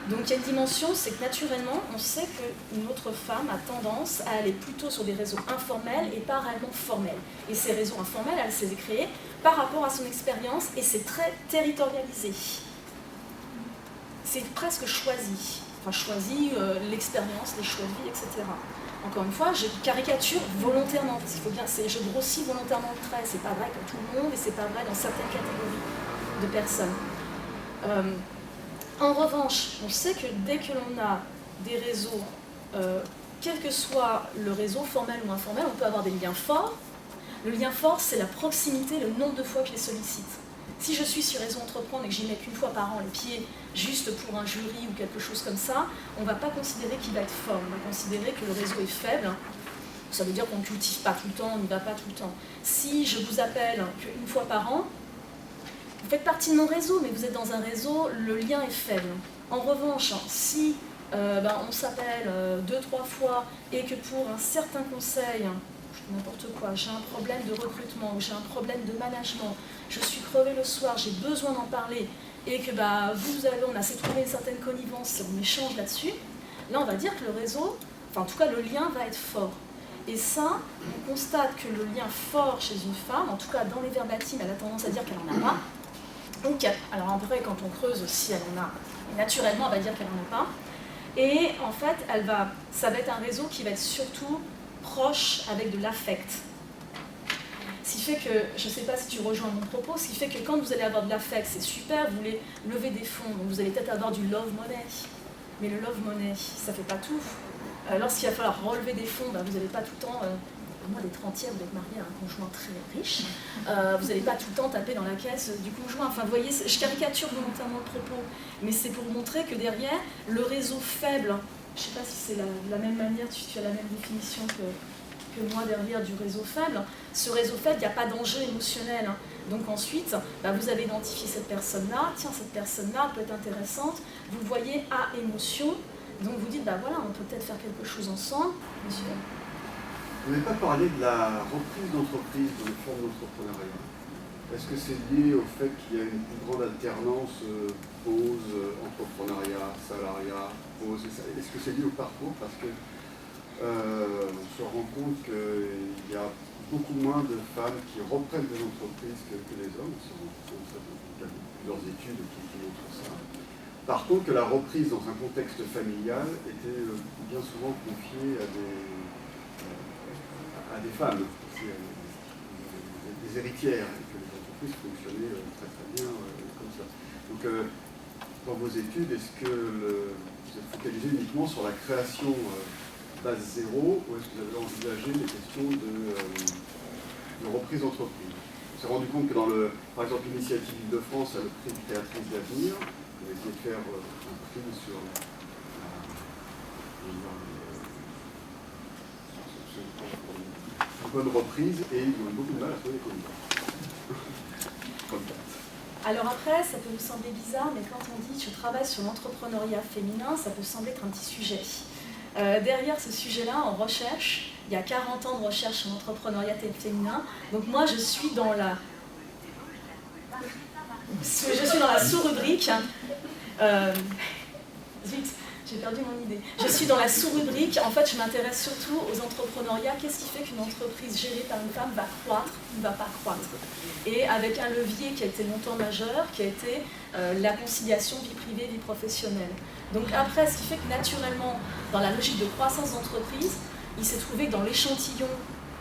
S2: Donc il y a une dimension, c'est que naturellement, on sait qu'une autre femme a tendance à aller plutôt sur des réseaux informels et pas réellement formels. Et ces réseaux informels, elle s'est créée par rapport à son expérience et c'est très territorialisé. C'est presque choisi. Enfin, choisi, l'expérience, les choix de vie, etc. Encore une fois, je caricature volontairement, parce qu'il faut bien, je grossis volontairement le trait. C'est pas vrai pour tout le monde et c'est pas vrai dans certaines catégories de personnes. En revanche, on sait que dès que l'on a des réseaux, quel que soit le réseau formel ou informel, on peut avoir des liens forts. Le lien fort, c'est la proximité, le nombre de fois que je les sollicite. Si je suis sur Réseau Entreprendre et que j'y mets qu'une fois par an les pieds, juste pour un jury ou quelque chose comme ça, on ne va pas considérer qu'il va être fort, on va considérer que le réseau est faible. Ça veut dire qu'on ne cultive pas tout le temps, on n'y va pas tout le temps. Si je vous appelle qu'une fois par an, vous faites partie de mon réseau, mais vous êtes dans un réseau, le lien est faible. En revanche, si on s'appelle 2-3 fois et que pour un certain conseil, n'importe quoi, j'ai un problème de recrutement, j'ai un problème de management, je suis crevée le soir, j'ai besoin d'en parler, et que on a essayé de trouver une certaine connivence, on échange là-dessus, là on va dire que le réseau, enfin en tout cas le lien va être fort. Et ça, on constate que le lien fort chez une femme, en tout cas dans les verbatims, elle a tendance à dire qu'elle n'en a pas. Donc, alors en vrai, quand on creuse, si elle en a, naturellement, elle va dire qu'elle n'en a pas. Et en fait, ça va être un réseau qui va être surtout proche avec de l'affect. Ce qui fait que, je ne sais pas si tu rejoins mon propos, ce qui fait que quand vous allez avoir de l'affect, c'est super, vous voulez lever des fonds, donc vous allez peut-être avoir du love money. Mais le love money, ça ne fait pas tout. Lorsqu'il va falloir relever des fonds, vous n'allez pas tout le temps... Au moins des 30e, vous êtes marié à un conjoint très riche, vous n'allez pas tout le temps taper dans la caisse du conjoint. Enfin, vous voyez, je caricature volontairement le propos, mais c'est pour montrer que derrière, le réseau faible, je ne sais pas si c'est la même manière, tu as la même définition que moi derrière du réseau faible, ce réseau faible, il n'y a pas d'enjeu émotionnel. Donc ensuite, vous avez identifié cette personne-là, tiens, cette personne-là peut être intéressante, vous le voyez à émotion, donc vous dites, voilà, on peut peut-être faire quelque chose ensemble, monsieur.
S4: Vous n'avez pas parlé de la reprise d'entreprise dans les formes d'entrepreneuriat. Est-ce que c'est lié au fait qu'il y a une plus grande alternance pause, entrepreneuriat, salariat, pause? Est-ce que c'est lié au parcours? Parce que on se rend compte qu'il y a beaucoup moins de femmes qui reprennent des entreprises que les hommes. Il y a plusieurs études qui montrent ça. Par contre, que la reprise dans un contexte familial était bien souvent confiée à des femmes, des héritières, et que les entreprises fonctionnaient très très bien comme ça. Donc, dans vos études, est-ce que vous êtes focalisé uniquement sur la création base zéro, ou est-ce que vous avez envisagé les questions de reprise d'entreprise? On s'est rendu compte que par exemple, l'initiative Île-de-France a le prix Créatrice d'avenir. Vous avez essayé de faire un prix sur une bonne reprise, et ils ont eu beaucoup de mal à trouver les candidats.
S2: Alors après, ça peut nous sembler bizarre, mais quand on dit « je travaille sur l'entrepreneuriat féminin », ça peut sembler être un petit sujet. Derrière ce sujet-là, en recherche, il y a 40 ans de recherche sur l'entrepreneuriat féminin. Donc moi, je suis dans la sous-rubrique. j'ai perdu mon idée. Je suis dans la sous-rubrique, en fait je m'intéresse surtout aux entrepreneuriats. Qu'est-ce qui fait qu'une entreprise gérée par une femme va croître ou ne va pas croître? Et avec un levier qui a été longtemps majeur, qui a été la conciliation vie privée, vie professionnelle. Donc après, ce qui fait que naturellement, dans la logique de croissance d'entreprise, il s'est trouvé que dans l'échantillon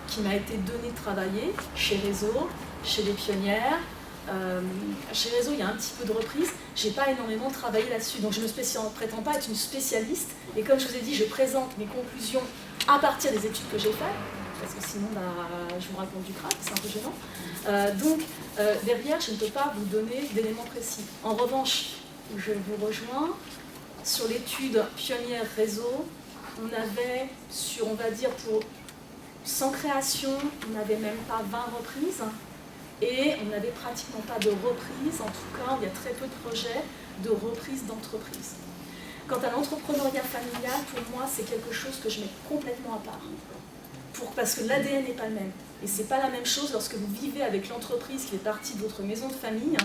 S2: qui m'a été donné de travailler, chez Réseau, chez les pionnières, chez Réseau, il y a un petit peu de reprise. Je n'ai pas énormément travaillé là-dessus, donc je ne prétends pas être une spécialiste. Et comme je vous ai dit, je présente mes conclusions à partir des études que j'ai faites, parce que sinon, je vous raconte du crack, c'est un peu gênant. Donc, derrière, je ne peux pas vous donner d'éléments précis. En revanche, je vous rejoins, sur l'étude pionnière Réseau, on avait, on va dire, pour 100 créations, on n'avait même pas 20 reprises. Et on n'avait pratiquement pas de reprise, en tout cas, il y a très peu de projets de reprise d'entreprise. Quant à l'entrepreneuriat familial, pour moi, c'est quelque chose que je mets complètement à part. Parce que l'ADN n'est pas le même. Et ce n'est pas la même chose lorsque vous vivez avec l'entreprise qui fait partie de votre maison de famille,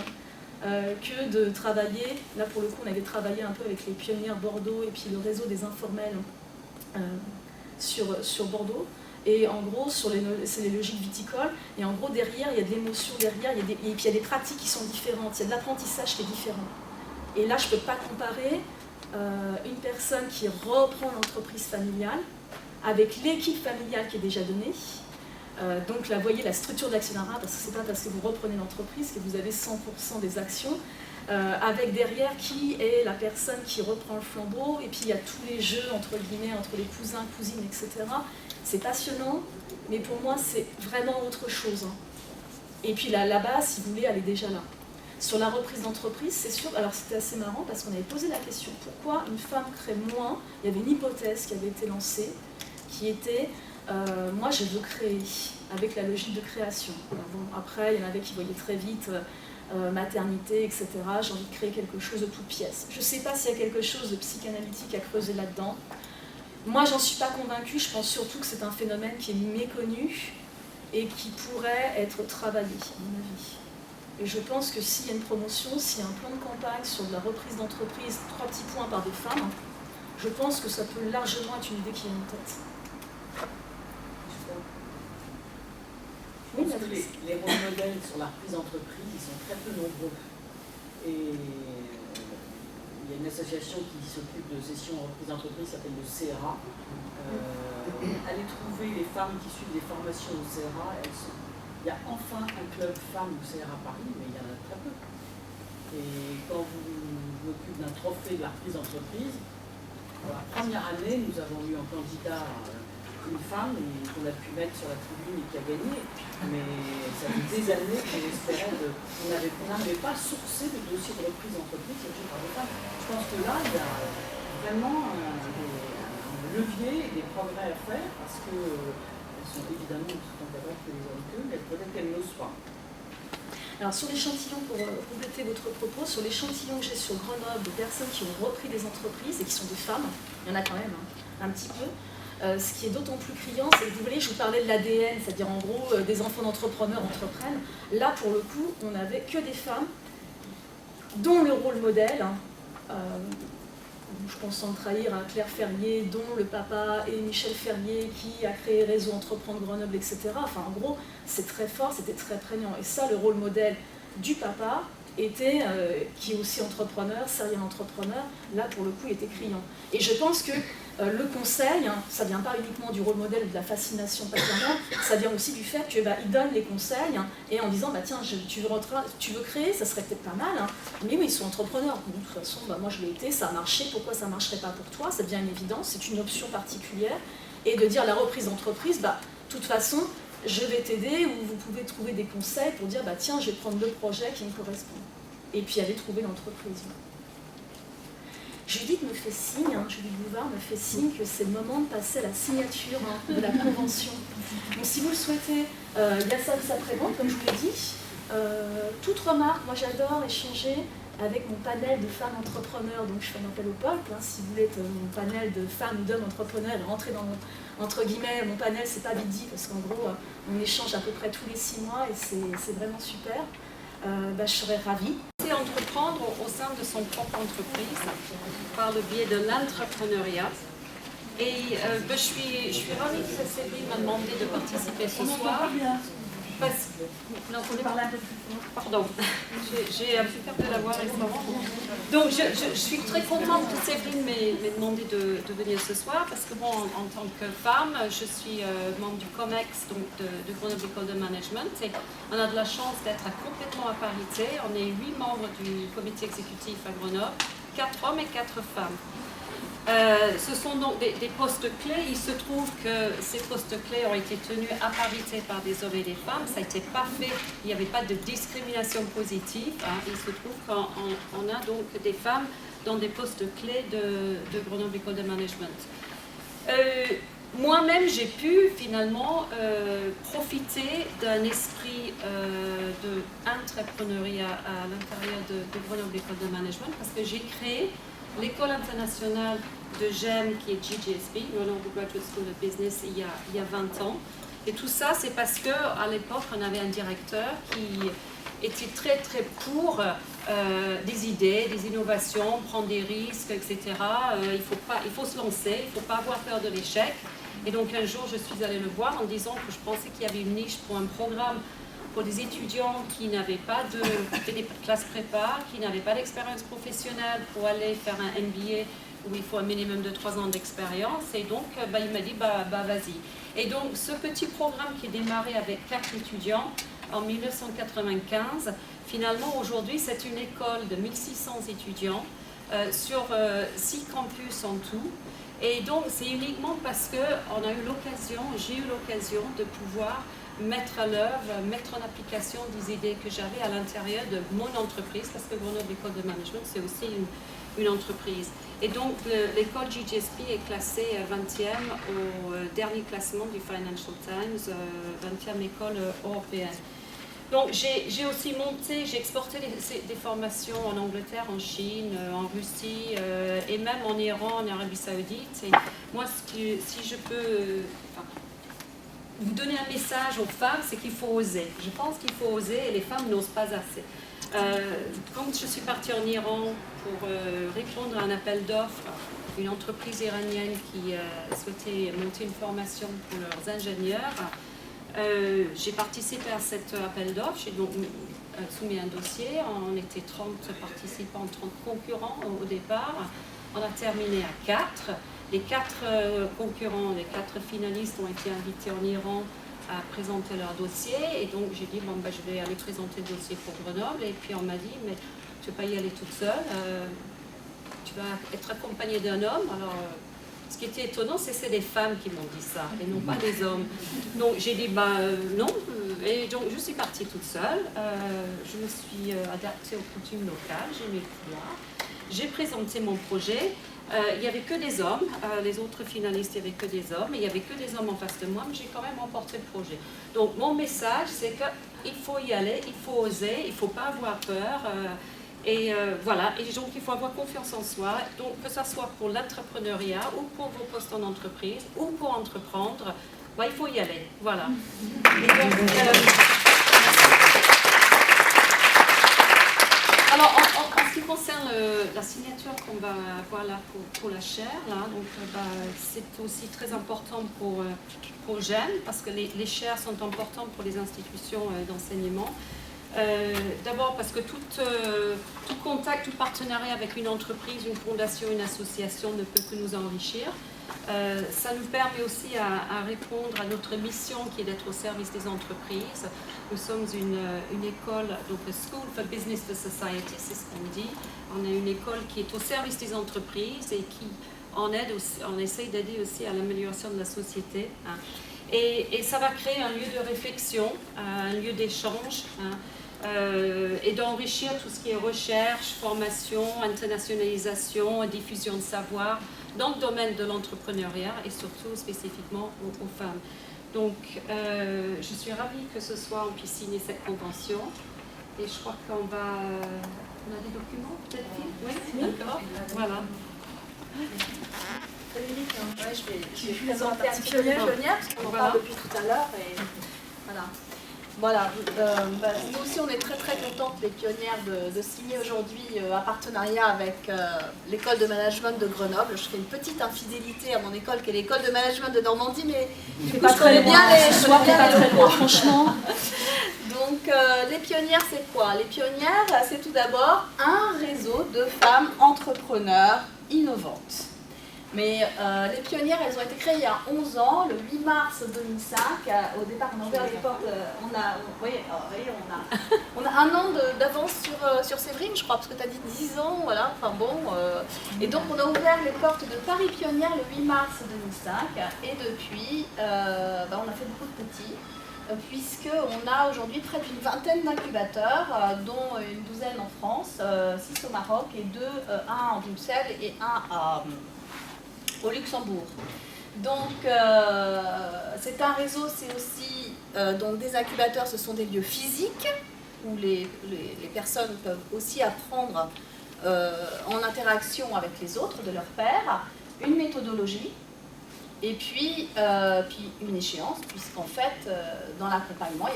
S2: que de travailler, là pour le coup, on avait travaillé un peu avec les pionnières Bordeaux et puis le réseau des informels sur Bordeaux. Et en gros, c'est les logiques viticoles, et en gros, derrière, il y a de l'émotion, derrière, et puis il y a des pratiques qui sont différentes, il y a de l'apprentissage qui est différent. Et là, je ne peux pas comparer une personne qui reprend l'entreprise familiale avec l'équipe familiale qui est déjà donnée. Donc là, vous voyez la structure de l'actionnariat, parce que ce n'est pas parce que vous reprenez l'entreprise que vous avez 100% des actions, avec derrière qui est la personne qui reprend le flambeau, et puis il y a tous les jeux, entre guillemets, entre les cousins, cousines, etc. C'est passionnant, mais pour moi, c'est vraiment autre chose. Et puis la base, si vous voulez, elle est déjà là. Sur la reprise d'entreprise, c'est sûr, alors c'était assez marrant parce qu'on avait posé la question, pourquoi une femme crée moins? Il y avait une hypothèse qui avait été lancée, qui était, moi je veux créer, avec la logique de création. Alors bon, après, il y en avait qui voyaient très vite maternité, etc. J'ai envie de créer quelque chose de toute pièce. Je ne sais pas s'il y a quelque chose de psychanalytique à creuser là-dedans. Moi, j'en suis pas convaincue, je pense surtout que c'est un phénomène qui est méconnu et qui pourrait être travaillé, à mon avis. Et je pense que s'il y a une promotion, s'il y a un plan de campagne sur de la reprise d'entreprise, 3 petits points par des femmes, je pense que ça peut largement être une idée qui vient en tête.
S9: Je pense que les rôles modèles sur la reprise d'entreprise, ils sont très peu nombreux. Et il y a une association qui s'occupe de sessions en reprise d'entreprise, qui s'appelle le CRA. Allez trouver les femmes qui suivent des formations au CRA. Il y a enfin un club femmes au CRA Paris, mais il y en a très peu. Et quand vous occupez d'un trophée de la reprise d'entreprise, pour la première année, nous avons eu en candidat une femme qu'on a pu mettre sur la tribune et qui a gagné. Mais ça fait des années qu'on espérait on n'avait pas sourcé de dossier de reprise d'entreprise par des femmes. Je pense que là, il y a vraiment un levier et des progrès à faire parce qu'elles sont évidemment tout en capables que les hommes que, mais peut-être qu'elles n'osent pas.
S2: Alors sur l'échantillon, pour compléter votre propos, sur l'échantillon que j'ai sur Grenoble de personnes qui ont repris des entreprises et qui sont des femmes, il y en a quand même un petit peu. Ce qui est d'autant plus criant, c'est que vous voyez, je vous parlais de l'ADN, c'est-à-dire en gros des enfants d'entrepreneurs entreprennent. Là, pour le coup, on n'avait que des femmes dont le rôle modèle, je pense sans trahir, Claire Ferrier, dont le papa est Michel Ferrier, qui a créé Réseau Entreprendre Grenoble, etc. Enfin, en gros, c'est très fort, c'était très prégnant. Et ça, le rôle modèle du papa était, qui est aussi entrepreneur, serial entrepreneur, là, pour le coup, il était criant. Et je pense que le conseil, ça ne vient pas uniquement du rôle modèle ou de la fascination paternelle, ça vient aussi du fait qu'il donne les conseils et en disant tiens, tu veux créer, ça serait peut-être pas mal, mais oui, ils sont entrepreneurs. De toute façon, moi je l'ai été, ça a marché, pourquoi ça ne marcherait pas pour toi? Ça devient une évidence, c'est une option particulière. Et de dire la reprise d'entreprise, de toute façon, je vais t'aider ou vous pouvez trouver des conseils pour dire tiens, je vais prendre le projet qui me correspond. Et puis aller trouver l'entreprise. Judith me fait signe, Judith Bouvard me fait signe que c'est le moment de passer à la signature de la convention. Donc si vous le souhaitez, il y a ça après-vente, comme je vous l'ai dit. Toute remarque, moi j'adore échanger avec mon panel de femmes entrepreneurs, donc je fais un appel au peuple, si vous voulez être mon panel de femmes ou d'hommes entrepreneurs, rentrer dans entre guillemets, mon panel, c'est pas vite dit, parce qu'en gros, on échange à peu près tous les 6 mois et c'est vraiment super. Je serais ravie.
S10: oser entreprendre au sein de son propre entreprise par le biais de l'entrepreneuriat. Et je suis ravie que Céline m'a demandé de participer ce soir. Parce que... Non, on est parlé un peu plus fort. Pardon, j'ai un peu perdu la voix récemment. Donc je suis très contente que Séverine m'ait demandé de venir ce soir parce que bon, en tant que femme, je suis membre du COMEX, donc de Grenoble École de Management, et on a de la chance d'être complètement à parité. On est 8 membres du comité exécutif à Grenoble, 4 hommes et 4 femmes. Ce sont donc des postes clés. Il se trouve que ces postes clés ont été tenus à parité par des hommes et des femmes. Ça n'était pas fait, il n'y avait pas de discrimination positive. Hein. Il se trouve qu'on a donc des femmes dans des postes clés de Grenoble École de Management. Moi-même, j'ai pu finalement profiter d'un esprit d'entrepreneuriat à l'intérieur de Grenoble École de Management parce que j'ai créé l'école internationale de GEM qui est GGSB, Grenoble Graduate School of Business, il y a 20 ans. Et tout ça, c'est parce qu'à l'époque, on avait un directeur qui était très très pour des idées, des innovations, prendre des risques, etc. Il faut se lancer, il ne faut pas avoir peur de l'échec. Et donc un jour, je suis allée le voir en disant que je pensais qu'il y avait une niche pour un programme pour des étudiants qui n'avaient pas de classe prépa, qui n'avaient pas d'expérience professionnelle pour aller faire un MBA où il faut un minimum de 3 ans d'expérience. Et donc, il m'a dit, vas-y. Et donc, ce petit programme qui est démarré avec 4 étudiants en 1995, finalement, aujourd'hui, c'est une école de 1600 étudiants sur 6 campus en tout. Et donc, c'est uniquement parce que j'ai eu l'occasion de pouvoir mettre à l'œuvre, mettre en application des idées que j'avais à l'intérieur de mon entreprise, parce que Grenoble École de Management, c'est aussi une entreprise. Et donc, l'école GGSB est classée 20e au dernier classement du Financial Times, 20e école européenne. Donc, j'ai aussi j'ai exporté des formations en Angleterre, en Chine, en Russie, et même en Iran, en Arabie Saoudite. Et moi, si je peux vous donner un message aux femmes, c'est qu'il faut oser. Je pense qu'il faut oser et les femmes n'osent pas assez. Quand je suis partie en Iran pour répondre à un appel d'offres, une entreprise iranienne qui souhaitait monter une formation pour leurs ingénieurs, j'ai participé à cet appel d'offres, j'ai donc soumis un dossier, on était 30 participants, 30 concurrents au départ, on a terminé à 4. Les 4 concurrents, les 4 finalistes ont été invités en Iran à présenter leur dossier. Et donc j'ai dit, je vais aller présenter le dossier pour Grenoble. Et puis on m'a dit, mais tu ne vas pas y aller toute seule, tu vas être accompagnée d'un homme. Alors, ce qui était étonnant, c'est des femmes qui m'ont dit ça, et non pas des hommes. Donc j'ai dit, non. Et donc je suis partie toute seule. Je me suis adaptée aux coutumes locales, j'ai mes pouvoirs. J'ai présenté mon projet. Il n'y avait que des hommes, les autres finalistes, il n'y avait que des hommes, et il n'y avait que des hommes en face de moi, mais j'ai quand même remporté le projet. Donc mon message, c'est qu'il faut y aller, il faut oser, il ne faut pas avoir peur, voilà, et donc il faut avoir confiance en soi, donc que ce soit pour l'entrepreneuriat, ou pour vos postes en entreprise, ou pour entreprendre, il faut y aller, voilà. Et donc, alors, en ce qui concerne la signature qu'on va avoir là pour la chaire, donc c'est aussi très important pour GEM, parce que les chaires sont importantes pour les institutions d'enseignement. D'abord parce que tout contact, tout partenariat avec une entreprise, une fondation, une association ne peut que nous enrichir. Ça nous permet aussi à répondre à notre mission qui est d'être au service des entreprises. Nous sommes une école, donc a School for Business for Society, c'est ce qu'on dit. On a une école qui est au service des entreprises et qui on essaye d'aider aussi à l'amélioration de la société. Hein. Et ça va créer un lieu de réflexion, un lieu d'échange, et d'enrichir tout ce qui est recherche, formation, internationalisation, diffusion de savoir dans le domaine de l'entrepreneuriat et surtout spécifiquement aux femmes. Donc, je suis ravie que ce soir on puisse signer cette convention et je crois qu'on va... On a des documents, peut-être? Oui, d'accord. Voilà.
S7: Je vais présenter un petit peu les pionnières, parce qu'on en parle depuis tout à l'heure. Voilà. Voilà, nous aussi on est très très contentes, les pionnières, de signer aujourd'hui un partenariat avec l'école de management de Grenoble. Je fais une petite infidélité à mon école qui est l'école de management de Normandie, mais
S2: je connais bien les loin, franchement.
S7: Donc les pionnières, c'est quoi? Les pionnières, c'est tout d'abord un réseau de femmes entrepreneurs innovantes. Mais les pionnières, elles ont été créées il y a 11 ans, le 8 mars 2005. Au départ, on a ouvert les portes, on a un an d'avance sur Séverine, je crois, parce que tu as dit 10 ans, voilà, enfin bon. Et donc, on a ouvert les portes de Paris Pionnière le 8 mars 2005. Et depuis, on a fait beaucoup de petits, puisqu'on a aujourd'hui près d'une vingtaine d'incubateurs, dont une douzaine en France, 6 au Maroc, et 2, un en Bruxelles et un au Luxembourg. Donc c'est un réseau, c'est aussi donc des incubateurs, ce sont des lieux physiques où les personnes peuvent aussi apprendre en interaction avec les autres de leur pairs, une méthodologie et puis une échéance, puisqu'en fait dans l'accompagnement il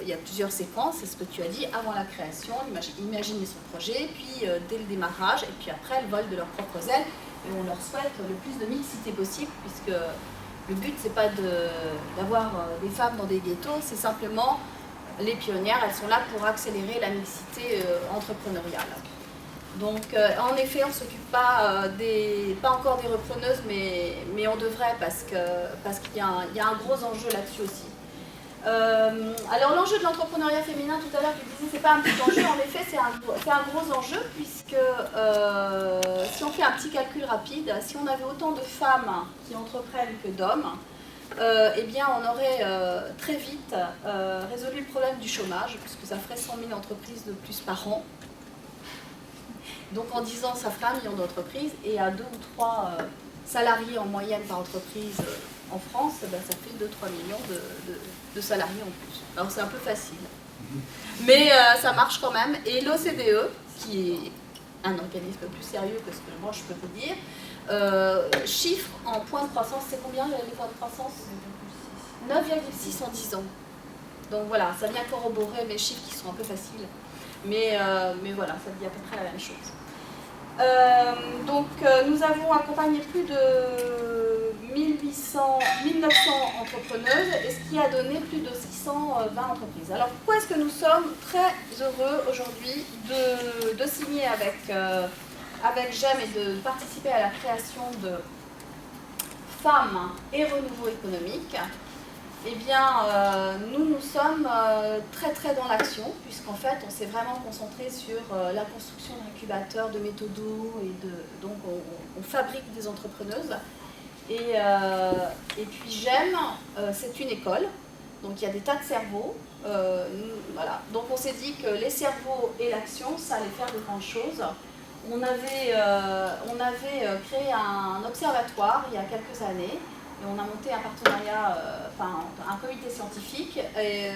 S7: y a plusieurs séquences, c'est ce que tu as dit, avant la création, imaginer son projet, puis dès le démarrage, et puis après le vol de leurs propres ailes. Et on leur souhaite le plus de mixité possible, puisque le but, c'est pas d'avoir des femmes dans des ghettos, c'est simplement les pionnières, elles sont là pour accélérer la mixité entrepreneuriale. Donc, en effet, on ne s'occupe pas encore des repreneuses, mais on devrait, parce qu'il y a un gros enjeu là-dessus aussi. Alors l'enjeu de l'entrepreneuriat féminin, tout à l'heure tu disais c'est pas un petit enjeu, en effet c'est un gros enjeu, puisque si on fait un petit calcul rapide, si on avait autant de femmes qui entreprennent que d'hommes, eh bien on aurait très vite résolu le problème du chômage, puisque ça ferait 100 000 entreprises de plus par an. Donc en 10 ans ça ferait 1 million d'entreprises, et à 2 ou 3 salariés en moyenne par entreprise en France, ça fait 2-3 millions de salariés en plus. Alors c'est un peu facile, mais ça marche quand même. Et l'OCDE, qui est un organisme plus sérieux que ce que moi je peux vous dire, chiffre en points de croissance, c'est combien les points de croissance? 9,6 en 10 ans. Donc voilà, ça vient corroborer mes chiffres qui sont un peu faciles, mais voilà, ça dit à peu près la même chose. Donc nous avons accompagné plus de 1900 entrepreneuses, et ce qui a donné plus de 620 entreprises. Alors pourquoi est-ce que nous sommes très heureux aujourd'hui de signer avec GEM et de participer à la création de Femmes et Renouveau économique? Eh bien, nous sommes très très dans l'action, puisqu'en fait, on s'est vraiment concentré sur la construction d'incubateurs, de méthodos, et donc on fabrique des entrepreneuses. Et puis GEM, c'est une école, donc il y a des tas de cerveaux. Voilà. Donc on s'est dit que les cerveaux et l'action, ça allait faire de grandes choses. On avait créé un observatoire il y a quelques années. Et on a monté un partenariat, un comité scientifique, et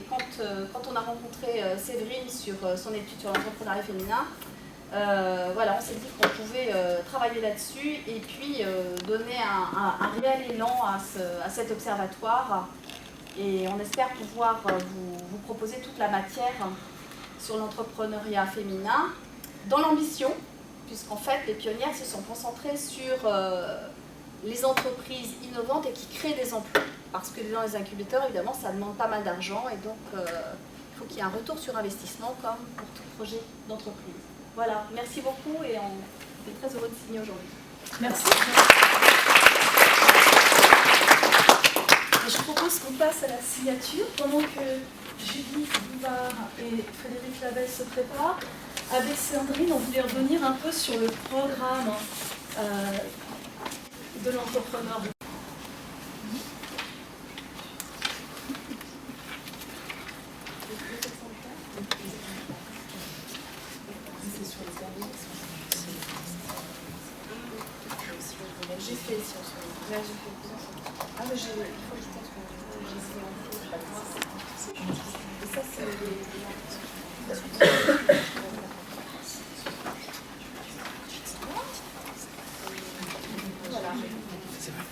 S7: quand on a rencontré Séverine sur son étude sur l'entrepreneuriat féminin, voilà, on s'est dit qu'on pouvait travailler là-dessus et puis donner un réel élan à cet observatoire, et on espère pouvoir vous proposer toute la matière sur l'entrepreneuriat féminin dans l'ambition, puisqu'en fait les pionnières se sont concentrées sur les entreprises innovantes et qui créent des emplois. Parce que dans les incubateurs, évidemment, ça demande pas mal d'argent, et donc il faut qu'il y ait un retour sur investissement comme pour tout projet d'entreprise. Voilà, merci beaucoup, et on est très heureux de signer aujourd'hui.
S2: Merci. Je propose qu'on passe à la signature pendant que Judith Bouvard et Frédéric Lavelle se préparent. Avec Sandrine, on voulait revenir un peu sur le programme de l'entrepreneur.
S1: J'ai fait sciences. Là, j'ai fait sciences. Ah, mais il faut que je pense que j'ai fait en cours. Et ça, c'est voilà. C'est vrai.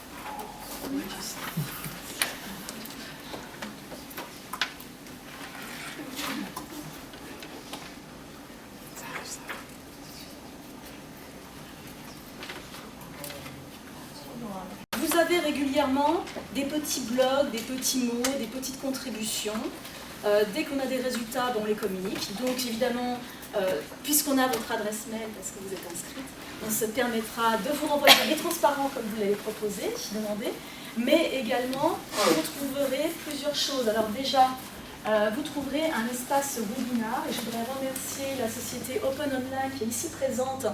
S2: avez régulièrement des petits blogs, des petits mots, des petites contributions. Dès qu'on a des résultats, on les communique. Donc évidemment, puisqu'on a votre adresse mail, parce que vous êtes inscrite, on se permettra de vous renvoyer des transparents comme vous l'avez proposé, demandé. Mais également, vous trouverez plusieurs choses. Alors déjà, vous trouverez un espace webinar et je voudrais remercier la société Open Online qui est ici présente,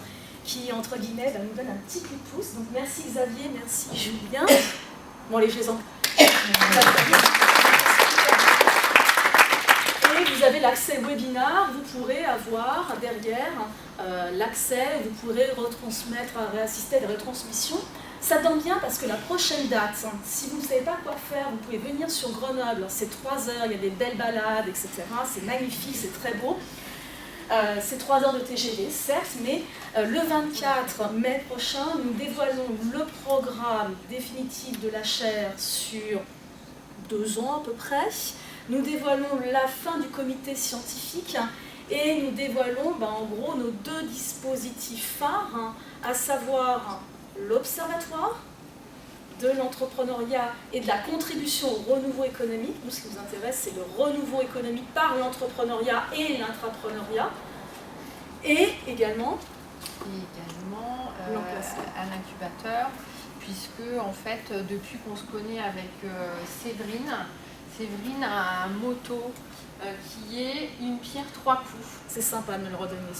S2: qui, entre guillemets, nous donne un petit coup de pouce. Donc merci Xavier, merci Julien. Bon, allez, je les en... Et vous avez l'accès webinar, vous pourrez avoir derrière l'accès, vous pourrez retransmettre, réassister à des retransmissions. Ça tombe bien parce que la prochaine date, si vous ne savez pas quoi faire, vous pouvez venir sur Grenoble, c'est 3 heures, il y a des belles balades, etc. C'est magnifique, c'est très beau. C'est 3 heures de TGV, certes, mais le 24 mai prochain, nous dévoilons le programme définitif de la chaire sur 2 ans à peu près. Nous dévoilons la fin du comité scientifique et nous dévoilons en gros nos 2 dispositifs phares, à savoir l'Observatoire de l'entrepreneuriat et de la contribution au renouveau économique. Nous, ce qui nous intéresse, c'est le renouveau économique par l'entrepreneuriat et l'intrapreneuriat. Et également,
S6: un incubateur, puisque en fait, depuis qu'on se connaît avec Séverine a un motto qui est une pierre 3 coups.
S2: C'est sympa de me le redonner.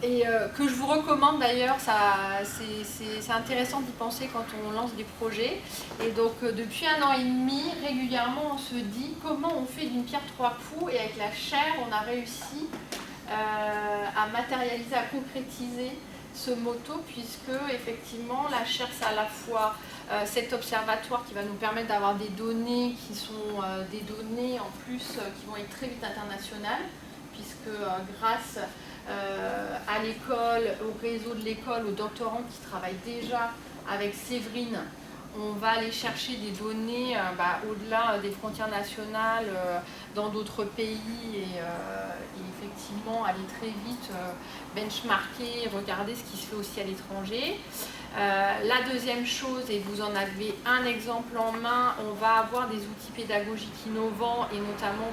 S6: Et que je vous recommande d'ailleurs, c'est intéressant d'y penser quand on lance des projets. Et donc depuis 1 an et demi, régulièrement on se dit comment on fait d'une pierre 3 coups, et avec la chaire on a réussi à matérialiser, à concrétiser ce motto, puisque effectivement la chaire c'est à la fois cet observatoire qui va nous permettre d'avoir des données qui sont des données en plus qui vont être très vite internationales, puisque grâce à l'école, au réseau de l'école, aux doctorants qui travaillent déjà avec Séverine, on va aller chercher des données au-delà des frontières nationales, dans d'autres pays, et effectivement aller très vite benchmarker, regarder ce qui se fait aussi à l'étranger. La deuxième chose, et vous en avez un exemple en main, on va avoir des outils pédagogiques innovants, et notamment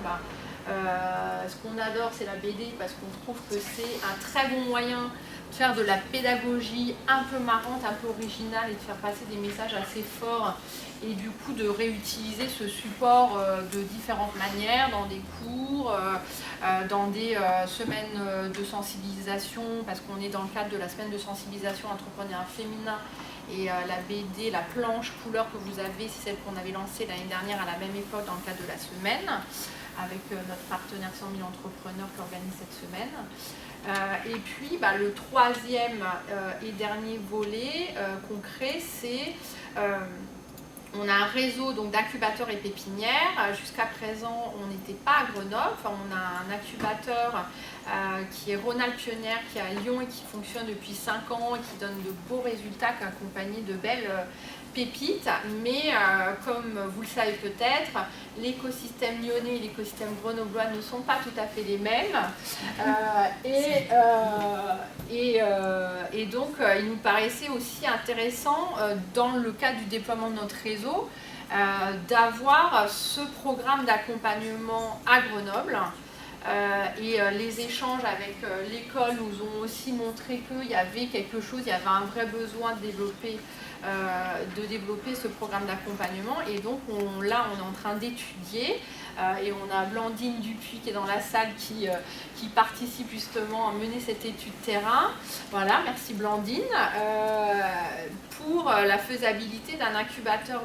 S6: ce qu'on adore, c'est la BD, parce qu'on trouve que c'est un très bon moyen de faire de la pédagogie un peu marrante, un peu originale, et de faire passer des messages assez forts, et du coup de réutiliser ce support de différentes manières, dans des cours, dans des semaines de sensibilisation, parce qu'on est dans le cadre de la semaine de sensibilisation entrepreneuriat féminin, et la BD, la planche couleur que vous avez, c'est celle qu'on avait lancée l'année dernière à la même époque dans le cadre de la semaine, avec notre partenaire 100 000 entrepreneurs qui organise cette semaine. Et puis le troisième et dernier volet concret, c'est on a un réseau d'incubateurs et pépinières. Jusqu'à présent, on n'était pas à Grenoble. Enfin, on a un incubateur qui est Rhône-Alpes Pionnière, qui est à Lyon et qui fonctionne depuis 5 ans et qui donne de beaux résultats, accompagné de belles pépites. Mais comme vous le savez peut-être, l'écosystème lyonnais et l'écosystème grenoblois ne sont pas tout à fait les mêmes. Et donc, il nous paraissait aussi intéressant, dans le cadre du déploiement de notre réseau, d'avoir ce programme d'accompagnement à Grenoble. Et les échanges avec l'école nous ont aussi montré qu'il y avait quelque chose, il y avait un vrai besoin de développer ce programme d'accompagnement. Et donc là, on est en train d'étudier. Et on a Blandine Dupuis qui est dans la salle qui participe justement à mener cette étude terrain. Voilà, merci Blandine. Pour la faisabilité d'un incubateur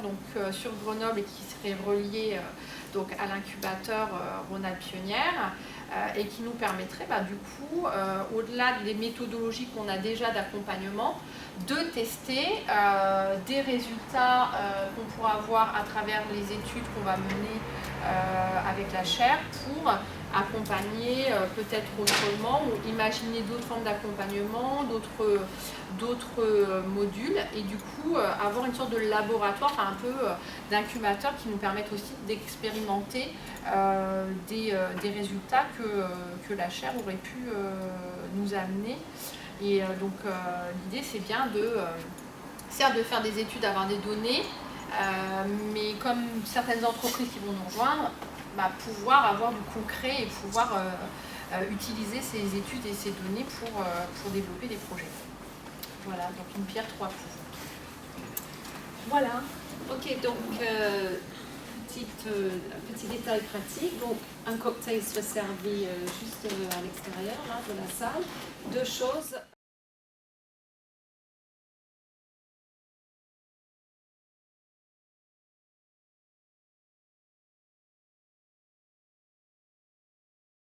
S6: sur Grenoble et qui serait relié à l'incubateur Rhône-Alpes Pionnière, et qui nous permettrait du coup, au-delà des méthodologies qu'on a déjà d'accompagnement, de tester des résultats qu'on pourra avoir à travers les études qu'on va mener avec la chaire pour accompagner peut-être autrement ou imaginer d'autres formes d'accompagnement, d'autres modules, et du coup avoir une sorte de laboratoire, un peu d'incubateur qui nous permettent aussi d'expérimenter des résultats que la chaire aurait pu nous amener. Et donc l'idée c'est bien
S11: certes de faire des études, d'avoir des données, mais comme certaines entreprises qui vont nous rejoindre, pouvoir avoir du concret et pouvoir utiliser ces études et ces données pour développer des projets. Voilà, donc une pierre, trois coups.
S2: Voilà.
S10: Ok, donc petit détail pratique. Donc un cocktail soit servi juste à l'extérieur là, de la salle. Deux choses.